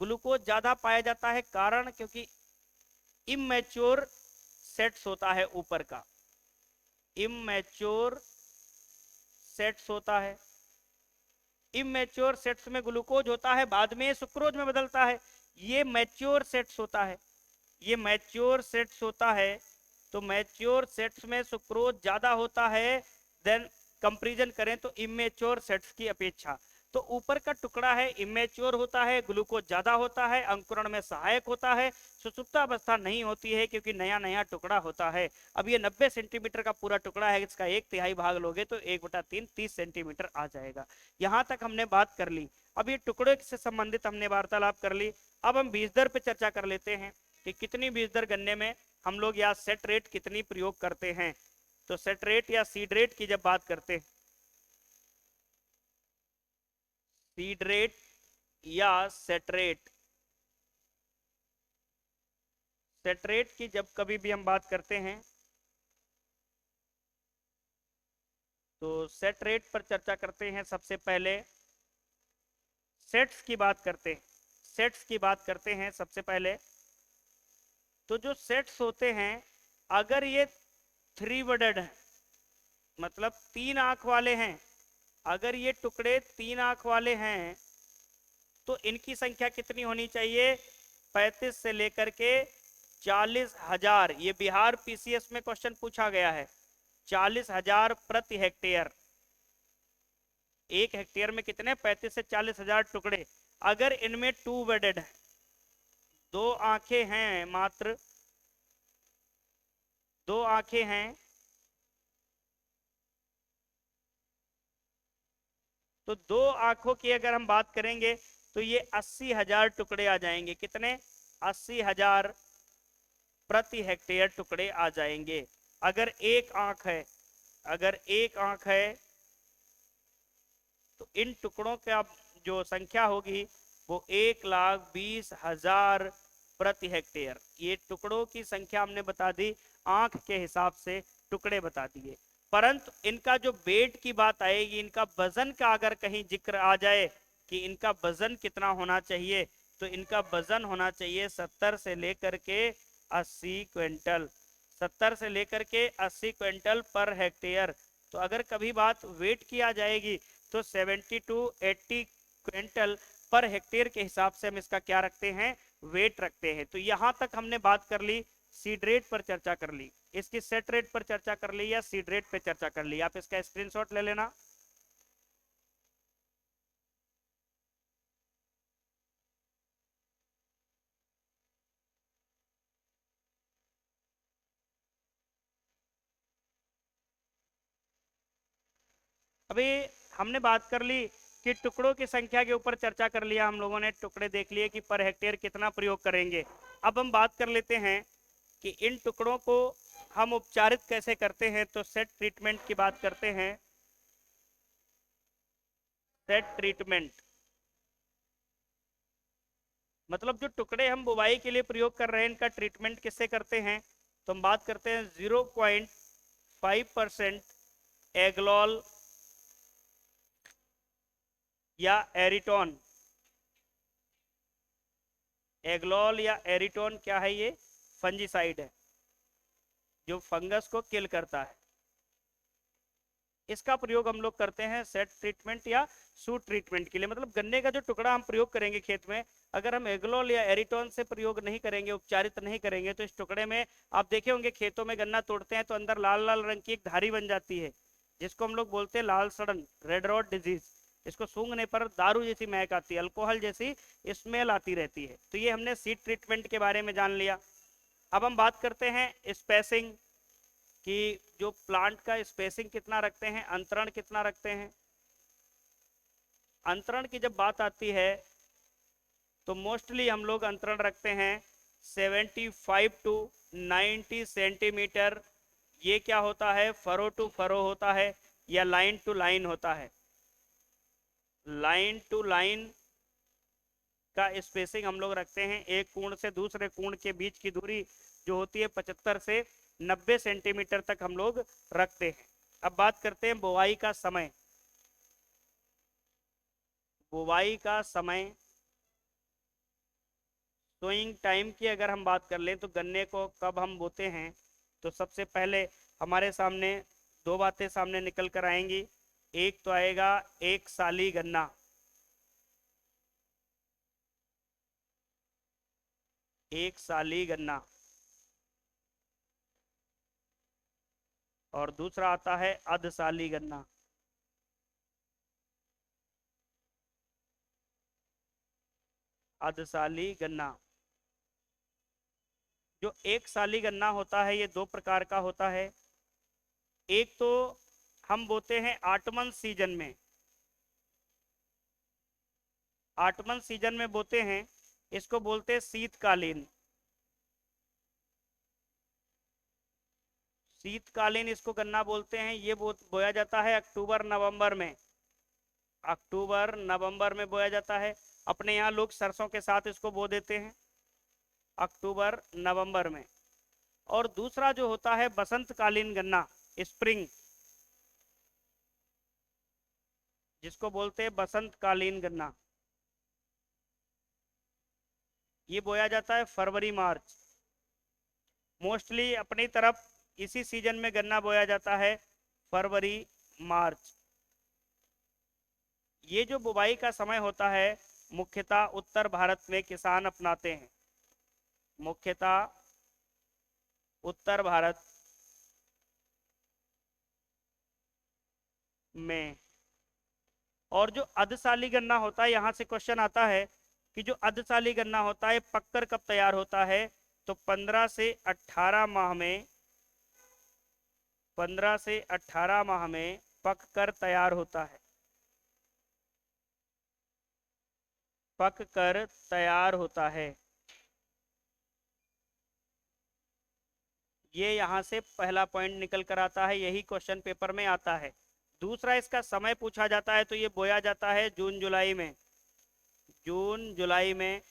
ग्लूकोज ज्यादा पाया जाता है, कारण क्योंकि इमैच्योर सेट्स होता है ऊपर का, इमैच्योर सेट्स होता है। इमेच्योर सेट्स में ग्लूकोज होता है, बाद में सुक्रोज में बदलता है। ये मैच्योर सेट्स होता है, ये मैच्योर सेट्स होता है। तो मैच्योर सेट्स में सुक्रोज ज्यादा होता है देन कंपैरिजन करें तो इमेच्योर सेट्स की अपेक्षा। तो ऊपर का टुकड़ा है इमेच्योर होता है, ग्लूकोज ज्यादा होता है, अंकुरण में सहायक होता है, सुसुप्तावस्था नहीं होती है क्योंकि नया नया टुकड़ा होता है। अब ये 90 सेंटीमीटर का पूरा टुकड़ा है, इसका 1/3 भाग लोगे तो 1/3 30 सेंटीमीटर आ जाएगा। यहां तक हमने बात कर ली। अब ये टुकड़े से संबंधित हमने वार्तालाप कर ली। अब हम बीज दर पे चर्चा कर लेते हैं कि कितनी बीज दर गन्ने में हम लोग या सेट रेट कितनी प्रयोग करते हैं। तो सेट रेट या सीड रेट की जब बात करते हैं, सीड रेट या सेट रेट, सेट रेट की जब कभी भी हम बात करते हैं तो सेट रेट पर चर्चा करते हैं। सबसे पहले सेट्स की बात करते हैं, सेट्स की बात करते हैं सबसे पहले। तो जो सेट्स होते हैं, अगर ये 3 बर्डेड है, मतलब 3 आंख वाले हैं, अगर ये टुकड़े 3 आंख वाले हैं तो इनकी संख्या कितनी होनी चाहिए? 35 से लेकर के 40,000। ये बिहार पीसीएस में क्वेश्चन पूछा गया है। 40,000 प्रति हेक्टेयर। 1 हेक्टेयर में कितने? 35 से 40,000 टुकड़े। अगर इनमें 2 बर्डेड है, 2 आंखें हैं, मात्र 2 आंखें हैं, तो 2 आंखों की अगर हम बात करेंगे तो ये 80,000 टुकड़े आ जाएंगे। कितने? 80,000 प्रति हेक्टेयर टुकड़े आ जाएंगे। अगर 1 आंख है, अगर 1 आंख है तो इन टुकड़ों का जो संख्या होगी वो 1,20,000 प्रति हेक्टेयर। ये टुकड़ों की संख्या हमने बता दी, आंख के हिसाब से टुकड़े बता दिए। परंतु इनका जो वेट की बात आएगी, इनका वजन का अगर कहीं जिक्र आ जाए कि इनका वजन कितना होना चाहिए, तो इनका वजन होना चाहिए 70 से लेकर के 80 क्विंटल, 70 से लेकर के 80 क्विंटल पर हेक्टेयर। तो अगर कभी बात वेट की आ जाएगी तो 70 टू 80 क्विंटल पर हेक्टेयर के हिसाब से हम इसका क्या रखते हैं? वेट रखते हैं। तो यहां तक हमने बात कर ली, सीड रेट पर चर्चा कर ली, इसकी सेट रेट पर चर्चा कर ली या सीड रेट पर चर्चा कर ली। आप इसका स्क्रीनशॉट ले लेना। अभी हमने बात कर ली कि टुकड़ों की संख्या के ऊपर चर्चा कर लिया हम लोगों ने, टुकड़े देख लिए कि पर हेक्टेयर कितना प्रयोग करेंगे। अब हम बात कर लेते हैं कि इन टुकड़ों को हम उपचारित कैसे करते हैं। तो सेट ट्रीटमेंट की बात करते हैं। सेट ट्रीटमेंट मतलब जो टुकड़े हम बुवाई के लिए प्रयोग कर रहे हैं, इनका ट्रीटमेंट किससे करते हैं? तो हम बात करते हैं 0.5% एग्लॉल या एरिटोन। एग्लॉल या एरिटोन क्या है? ये फंजीसाइड है। जो फंगस को किल करता है। इसका प्रयोग हम लोग करते हैं सेट ट्रीटमेंट या सूट ट्रीटमेंट के लिए। मतलब गन्ने का जो टुकड़ा हम प्रयोग करेंगे खेत में, अगर हम एग्लोल या एरिटोन से प्रयोग नहीं करेंगे, उपचारित नहीं करेंगे, तो इस टुकड़े में आप देखे होंगे खेतों में गन्ना तोड़ते हैं तो अंदर लाल लाल रंग की एक धारी बन जाती है, जिसको हम लोग बोलते हैं लाल सड़न, रेड रॉड डिजीज। इसको सूंघने पर दारू जैसी महक आती है, अल्कोहल जैसी स्मेल आती रहती है। तो ये हमने सीड ट्रीटमेंट के बारे में जान लिया। अब हम बात करते हैं स्पेसिंग कि जो प्लांट का स्पेसिंग कितना रखते हैं, अंतरण कितना रखते हैं। अंतरण की जब बात आती है तो मोस्टली हम लोग अंतरण रखते हैं 75 टू 90 सेंटीमीटर। ये क्या होता है, फरो टू फरो होता है या लाइन टू लाइन होता है। लाइन टू लाइन का स्पेसिंग हम लोग रखते हैं। एक कोण से दूसरे कोण के बीच की दूरी जो होती है 75 से 90 सेंटीमीटर तक हम लोग रखते हैं। अब बात करते हैं बुवाई का समय। बुवाई का समय, सोइंग टाइम की अगर हम बात कर लें तो गन्ने को कब हम बोते हैं, तो सबसे पहले हमारे सामने दो बातें सामने निकल कर आएंगी। एक तो आएगा एक साली गन्ना, एक साली गन्ना, और दूसरा आता है अधसाली गन्ना। अधसाली गन्ना, जो एक साली गन्ना होता है ये दो प्रकार का होता है। एक तो हम बोते हैं आटमन सीजन में, आटमन सीजन में बोते हैं, इसको बोलते हैं शीतकालीन। शीतकालीन इसको गन्ना बोलते हैं। ये बोया जाता है अक्टूबर नवंबर में, अक्टूबर नवंबर में बोया जाता है। अपने यहाँ लोग सरसों के साथ इसको बो देते हैं अक्टूबर नवंबर में। और दूसरा जो होता है बसंतकालीन गन्ना, स्प्रिंग, जिसको बोलते हैं बसंतकालीन गन्ना, ये बोया जाता है फरवरी मार्च। मोस्टली अपनी तरफ इसी सीजन में गन्ना बोया जाता है, फरवरी मार्च। ये जो बुवाई का समय होता है मुख्यतः उत्तर भारत में किसान अपनाते हैं, मुख्यतः उत्तर भारत में। और जो अधसाली गन्ना होता है, यहाँ से क्वेश्चन आता है कि जो अधसाली गन्ना होता है पककर कब तैयार होता है, तो 15 से 18 माह में, 15 से 18 माह में पककर तैयार होता है, पककर तैयार होता है। ये यहाँ से पहला पॉइंट निकल कर आता है, यही क्वेश्चन पेपर में आता है। दूसरा इसका समय पूछा जाता है तो ये बोया जाता है जून जुलाई में, जून जुलाई में।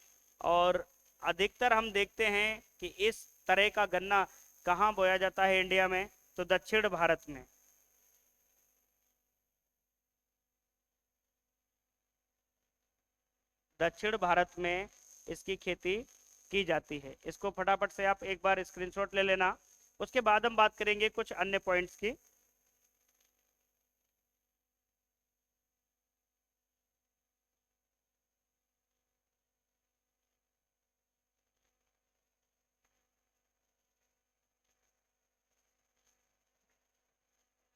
और अधिकतर हम देखते हैं कि इस तरह का गन्ना कहाँ बोया जाता है इंडिया में, तो दक्षिण भारत में। दक्षिण भारत में इसकी खेती की जाती है। इसको फटाफट से आप एक बार स्क्रीनशॉट ले लेना। उसके बाद हम बात करेंगे कुछ अन्य पॉइंट्स की।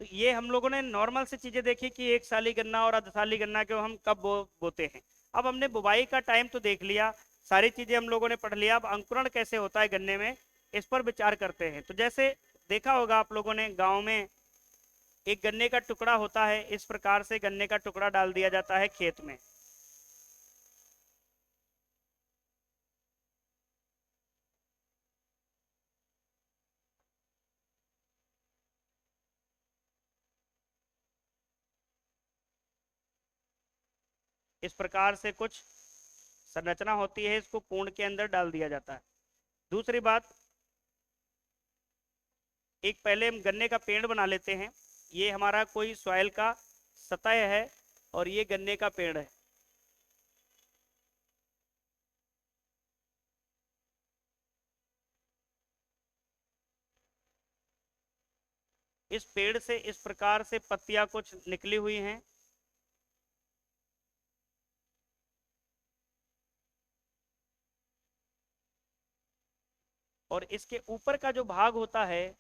तो ये हम लोगों ने नॉर्मल से चीजें देखी कि एक साली गन्ना और अर्धसाली गन्ना को हम कब बोते हैं। अब हमने बुवाई का टाइम तो देख लिया, सारी चीजें हम लोगों ने पढ़ लिया। अब अंकुरण कैसे होता है गन्ने में, इस पर विचार करते हैं। तो जैसे देखा होगा आप लोगों ने, गाँव में एक गन्ने का टुकड़ा होता है, इस प्रकार से गन्ने का टुकड़ा डाल दिया जाता है खेत में। इस प्रकार से कुछ संरचना होती है, इसको कुंड के अंदर डाल दिया जाता है। दूसरी बात, एक पहले हम गन्ने का पेड़ बना लेते हैं। ये हमारा कोई सॉइल का सतह है और ये गन्ने का पेड़ है। इस पेड़ से इस प्रकार से पत्तियां कुछ निकली हुई हैं। और इसके ऊपर का जो भाग होता है,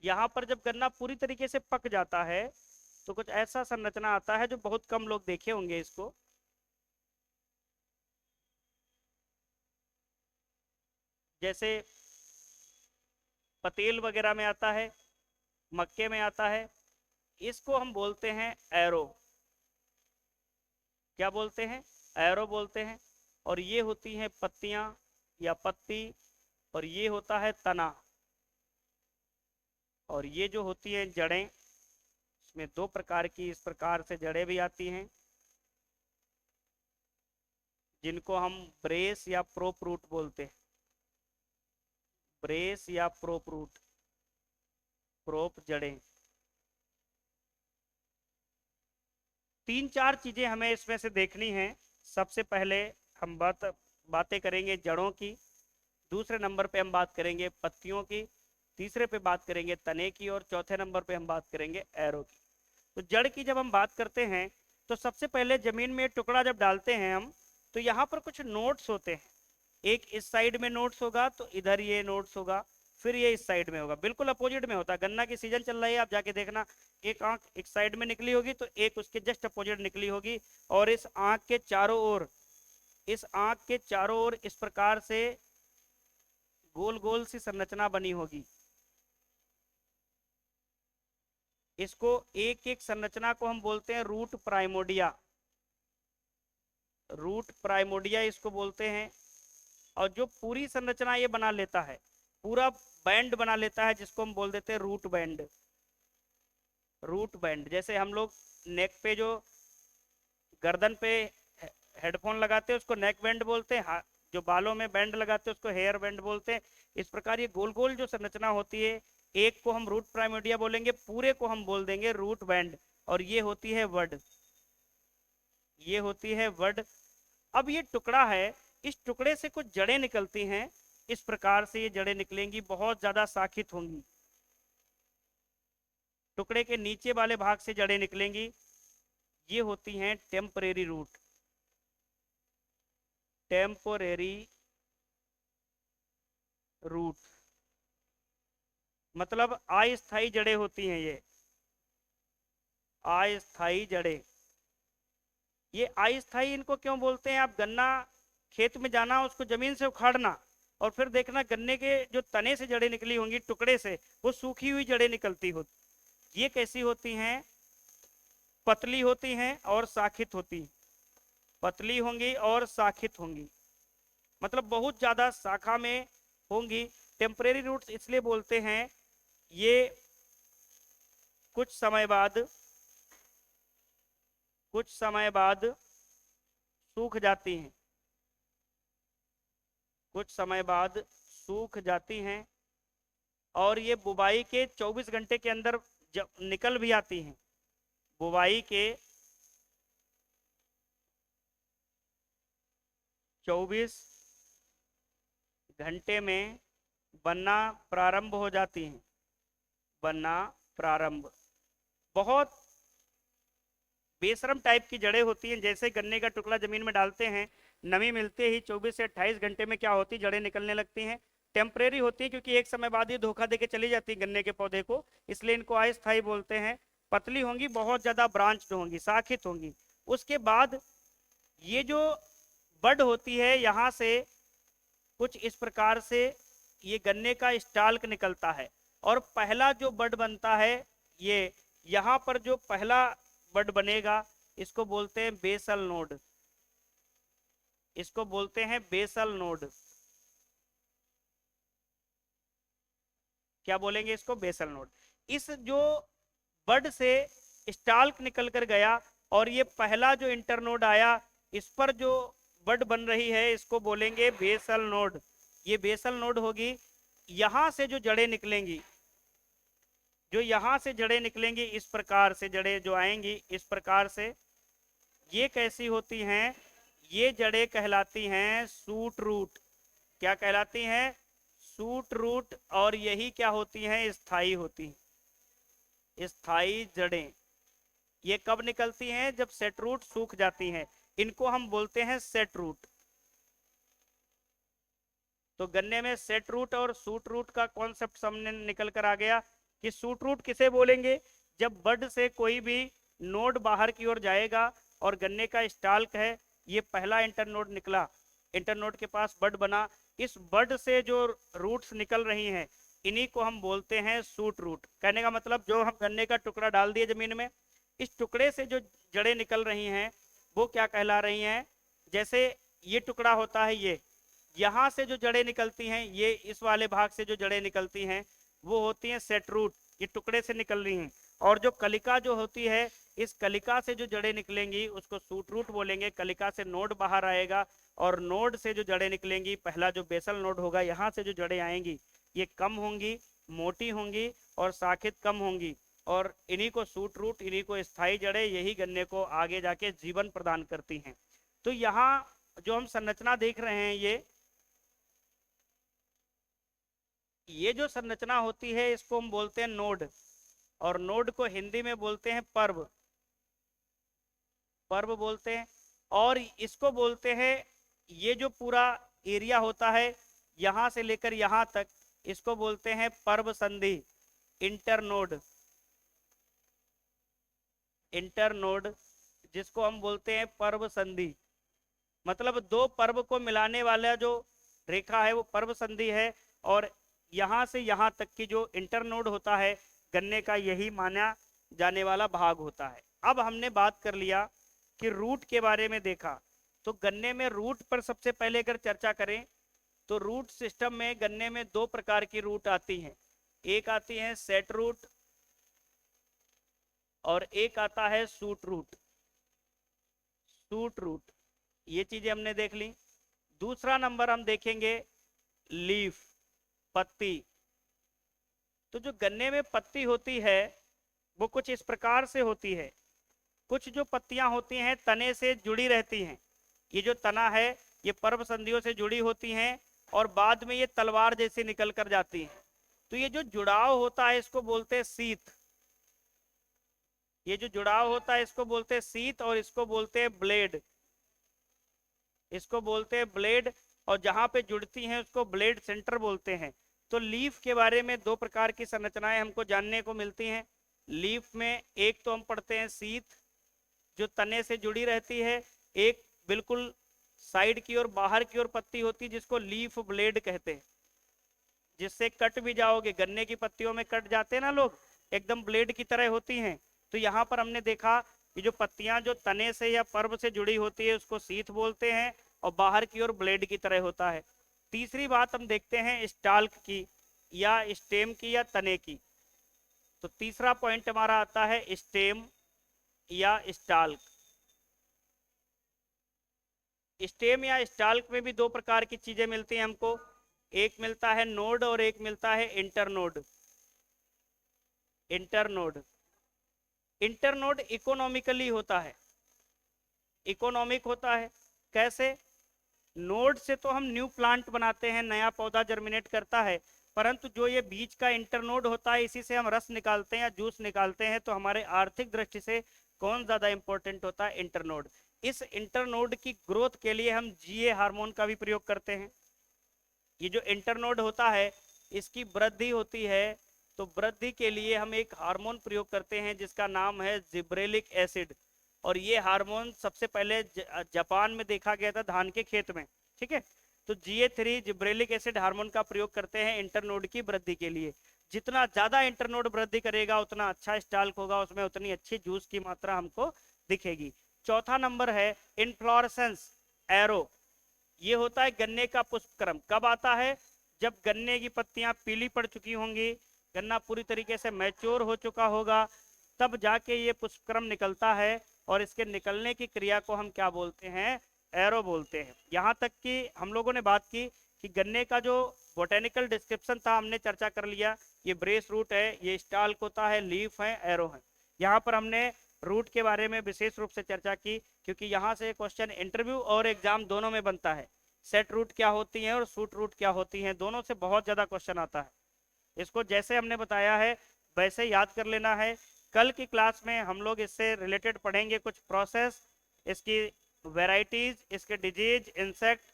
यहां पर जब गन्ना पूरी तरीके से पक जाता है तो कुछ ऐसा संरचना आता है जो बहुत कम लोग देखे होंगे इसको। जैसे पतेल वगैरह में आता है, मक्के में आता है। इसको हम बोलते हैं एरो। क्या बोलते हैं? एरो बोलते हैं। और ये होती हैं पत्तियां या पत्ती, और ये होता है तना, और ये जो होती हैं जड़ें। इसमें दो प्रकार की इस प्रकार से जड़ें भी आती हैं, जिनको हम ब्रेस या प्रोप रूट बोलते हैं। ब्रेस या प्रोप रूट, प्रोप जड़ें। तीन चार चीजें हमें इसमें से देखनी है। सबसे पहले हम बातें करेंगे जड़ों की, दूसरे नंबर पे हम बात करेंगे पत्तियों की, तीसरे पे बात करेंगे तने की, और चौथे नंबर पे हम बात करेंगे एरो की। तो जड़ की जब हम बात करते हैं तो सबसे पहले जमीन में टुकड़ा जब डालते हैं हम, तो यहाँ पर कुछ नोट्स होते हैं। एक इस साइड में नोट्स होगा, तो इधर ये नोट्स होगा, फिर ये इस साइड में होगा, बिल्कुल अपोजिट में होता है। गन्ना की सीजन चल रही है, आप जाके देखना, एक आंख एक साइड में निकली होगी तो एक उसके जस्ट अपोजिट निकली होगी। और इस आंख के चारों ओर, इस आंख के चारों ओर इस प्रकार से गोल गोल सी संरचना बनी होगी। इसको एक एक संरचना को हम बोलते हैं रूट प्राइमोडिया। रूट प्राइमोडिया इसको बोलते हैं। और जो पूरी संरचना ये बना लेता है, पूरा बैंड बना लेता है, जिसको हम बोल देते हैं रूट बैंड। रूट बैंड, जैसे हम लोग नेक पे जो गर्दन पे हेडफोन लगाते हैं उसको नेक बैंड बोलते हैं, जो बालों में बैंड लगाते हैं उसको हेयर बैंड बोलते हैं। इस प्रकार ये गोल गोल जो संरचना होती है, एक को हम रूट प्राइमोडिया बोलेंगे, पूरे को हम बोल देंगे रूट बैंड। और ये होती है वड, ये होती है वड। अब ये टुकड़ा है, इस टुकड़े से कुछ जड़ें निकलती हैं। इस प्रकार से ये जड़ें निकलेंगी, बहुत ज्यादा शाखित होंगी। टुकड़े के नीचे वाले भाग से जड़ें निकलेंगी, ये होती हैं टेम्परेरी रूट। टेम्पोरेरी रूट मतलब अस्थायी जड़ें होती हैं ये, अस्थायी जड़ें। ये अस्थायी इनको क्यों बोलते हैं? आप गन्ना खेत में जाना, उसको जमीन से उखाड़ना और फिर देखना गन्ने के जो तने से जड़ें निकली होंगी टुकड़े से, वो सूखी हुई जड़ें निकलती होती। ये कैसी होती हैं? पतली होती हैं और शाखित होती, पतली होंगी और शाखित होंगी, मतलब बहुत ज्यादा शाखा में होंगी। टेम्परेरी रूट्स इसलिए बोलते हैं, ये कुछ समय बाद सूख जाती हैं, कुछ समय बाद सूख जाती हैं। और ये बुवाई के 24 घंटे के अंदर जब निकल भी आती हैं, बुवाई के 24 घंटे में बनना प्रारंभ हो जाती हैं, बनना प्रारंभ। बहुत बेशरम टाइप की जड़ें होती हैं। जैसे गन्ने का टुकड़ा जमीन में डालते हैं, नमी मिलते ही 24 से 28 घंटे में क्या होती, जड़ें निकलने लगती हैं। टेम्परेरी होती है क्योंकि एक समय बाद ये धोखा देके चली जाती है गन्ने के पौधे को, इसलिए इनको अस्थायी बोलते हैं। पतली होंगी, बहुत ज्यादा ब्रांच्ड होंगी, शाखित होंगी। उसके बाद ये जो बड होती है, यहाँ से कुछ इस प्रकार से ये गन्ने का स्टाल्क निकलता है, और पहला जो बड बनता है, ये यहाँ पर जो पहला बड बनेगा, इसको बोलते हैं बेसल नोड, इसको बोलते हैं बेसल नोड। क्या बोलेंगे इसको? Basal node. इस जो बड से स्टाल्क निकल कर गया और ये पहला जो इंटरनोड आया, इस पर जो बड बन रही है, इसको बोलेंगे बेसल नोड। ये बेसल नोड होगी। यहां से जो जड़ें निकलेंगी, जो यहां से जड़ें निकलेंगी, इस प्रकार से जड़ें जो आएंगी इस प्रकार से, ये कैसी होती हैं? ये जड़ें कहलाती हैं सूट रूट। क्या कहलाती हैं? सूट रूट और यही क्या होती हैं, स्थायी होती हैं, स्थायी जड़ें। ये कब निकलती हैं, जब सेट रूट सूख जाती हैं, इनको हम बोलते हैं सेट रूट। तो गन्ने में सेट रूट और सूट रूट का कॉन्सेप्ट सामने निकल कर आ गया कि सूट रूट किसे बोलेंगे, जब बड से कोई भी नोड बाहर की ओर जाएगा और गन्ने का स्टाल्क है, ये पहला इंटरनोड निकला, इंटरनोड के पास बड बना, इस बड से जो रूट्स निकल रही हैं इन्हीं को हम बोलते हैं सूट रूट। कहने का मतलब जो हम गन्ने का टुकड़ा डाल दिए जमीन में, इस टुकड़े से जो जड़ें निकल रही हैं वो क्या कहला रही हैं, जैसे ये टुकड़ा होता है, ये यहाँ से जो जड़ें निकलती हैं, ये इस वाले भाग से जो जड़ें निकलती हैं वो होती हैं सेट रूट, ये टुकड़े से निकल रही हैं। और जो कलिका जो होती है, इस कलिका से जो जड़ें निकलेंगी उसको सूट रूट बोलेंगे। कलिका से नोड बाहर आएगा और नोड से जो जड़ें निकलेंगी, पहला जो बेसल नोड होगा, यहाँ से जो जड़ें आएंगी ये कम होंगी, मोटी होंगी और शाखित कम होंगी, और इन्हीं को सूट रूट, इन्हीं को स्थायी जड़ें, यही गन्ने को आगे जाके जीवन प्रदान करती हैं। तो यहाँ जो हम संरचना देख रहे हैं, ये जो संरचना होती है इसको हम बोलते हैं नोड, और नोड को हिंदी में बोलते हैं पर्व, पर्व बोलते हैं। और इसको बोलते हैं, ये जो पूरा एरिया होता है यहां से लेकर यहां तक, इसको बोलते हैं पर्व संधि, इंटरनोड, इंटरनोड जिसको हम बोलते हैं पर्व संधि। मतलब दो पर्व को मिलाने वाला जो रेखा है वो पर्व संधि है, और यहां से यहां तक की जो इंटरनोड होता है गन्ने का, यही माना जाने वाला भाग होता है। अब हमने बात कर लिया कि रूट के बारे में देखा, तो गन्ने में रूट पर सबसे पहले अगर चर्चा करें तो रूट सिस्टम में गन्ने में दो प्रकार की रूट आती हैं, एक आती है सेट रूट और एक आता है सूट रूट। सूट रूट, ये चीजें हमने देख ली। दूसरा नंबर हम देखेंगे लीफ, पत्ती। तो जो गन्ने में पत्ती होती है वो कुछ इस प्रकार से होती है, कुछ जो पत्तियां होती हैं तने से जुड़ी रहती हैं, ये जो तना है ये पर्व संधियों से जुड़ी होती हैं और बाद में ये तलवार जैसी निकल कर जाती हैं। तो ये जो जुड़ाव होता है इसको बोलते हैं सीत, ये जो जुड़ाव होता है इसको बोलते हैं सीत, और इसको बोलते हैं ब्लेड, इसको बोलते हैं ब्लेड, और जहां पे जुड़ती हैं उसको ब्लेड सेंटर बोलते हैं। तो लीफ के बारे में दो प्रकार की संरचनाएं हमको जानने को मिलती हैं। लीफ में एक तो हम पढ़ते हैं सीत जो तने से जुड़ी रहती है, एक बिल्कुल साइड की ओर बाहर की ओर पत्ती होती है जिसको लीफ ब्लेड कहते हैं, जिससे कट भी जाओगे, गन्ने की पत्तियों में कट जाते हैं ना लोग, एकदम ब्लेड की तरह होती हैं। तो यहाँ पर हमने देखा कि जो पत्तियां जो तने से या पर्व से जुड़ी होती है उसको सीथ बोलते हैं, और बाहर की ओर ब्लेड की तरह होता है। तीसरी बात हम देखते हैं स्टाल्क की या स्टेम की या तने की। तो तीसरा पॉइंट हमारा आता है स्टेम या स्टाल्क। स्टेम या स्टाल्क में भी दो प्रकार की चीजें मिलती हैं हमको, एक मिलता है नोड और एक मिलता है इंटरनोड। इंटरनोड, इंटरनोड इकोनॉमिकली होता है, इकोनॉमिक होता है। कैसे? नोड से तो हम न्यू प्लांट बनाते हैं, नया पौधा जर्मिनेट करता है, परंतु जो ये बीज का इंटरनोड होता है इसी से हम रस निकालते हैं या जूस निकालते हैं। तो हमारे आर्थिक दृष्टि से कौन ज्यादा इंपॉर्टेंट होता है? इंटरनोड। इस इंटरनोड की ग्रोथ के लिए हम जीए हार्मोन का भी प्रयोग करते हैं। ये जो इंटरनोड होता है इसकी वृद्धि होती है, तो वृद्धि के लिए हम एक हार्मोन प्रयोग करते हैं जिसका नाम है जिब्रेलिक एसिड, और ये हार्मोन सबसे पहले जापान में देखा गया था धान के खेत में। ठीक है, तो GA3 जिब्रेलिक एसिड हार्मोन का प्रयोग करते हैं इंटरनोड की वृद्धि के लिए। जितना ज्यादा इंटरनोड वृद्धि करेगा उतना अच्छा स्टाल्क होगा, उसमें उतनी अच्छी जूस की मात्रा हमको दिखेगी। चौथा नंबर है इनफ्लोरेसेंस, एरो। ये होता है गन्ने का पुष्पक्रम। कब आता है? जब गन्ने की पत्तियां पीली पड़ चुकी होंगी, गन्ना पूरी तरीके से मैच्योर हो चुका होगा, तब जाके ये पुष्पक्रम निकलता है, और इसके निकलने की क्रिया को हम क्या बोलते हैं? एरो बोलते हैं। यहाँ तक कि हम लोगों ने बात की कि गन्ने का जो बोटेनिकल डिस्क्रिप्शन था हमने चर्चा कर लिया, ये ब्रेस रूट है, ये स्टाल्क होता है, लीफ है, एरो है। यहाँ पर हमने रूट के बारे में विशेष रूप से चर्चा की क्योंकि यहाँ से क्वेश्चन इंटरव्यू और एग्जाम दोनों में बनता है। सेट रूट क्या होती हैं और सूट रूट क्या होती हैं, दोनों से बहुत ज़्यादा क्वेश्चन आता है। इसको जैसे हमने बताया है वैसे याद कर लेना है। कल की क्लास में हम लोग इससे रिलेटेड पढ़ेंगे कुछ प्रोसेस, इसकी वेराइटीज, इसके डिजीज, इंसेक्ट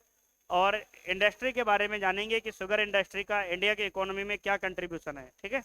और इंडस्ट्री के बारे में जानेंगे कि शुगर इंडस्ट्री का इंडिया की इकोनॉमी में क्या कंट्रीब्यूशन है। ठीक है।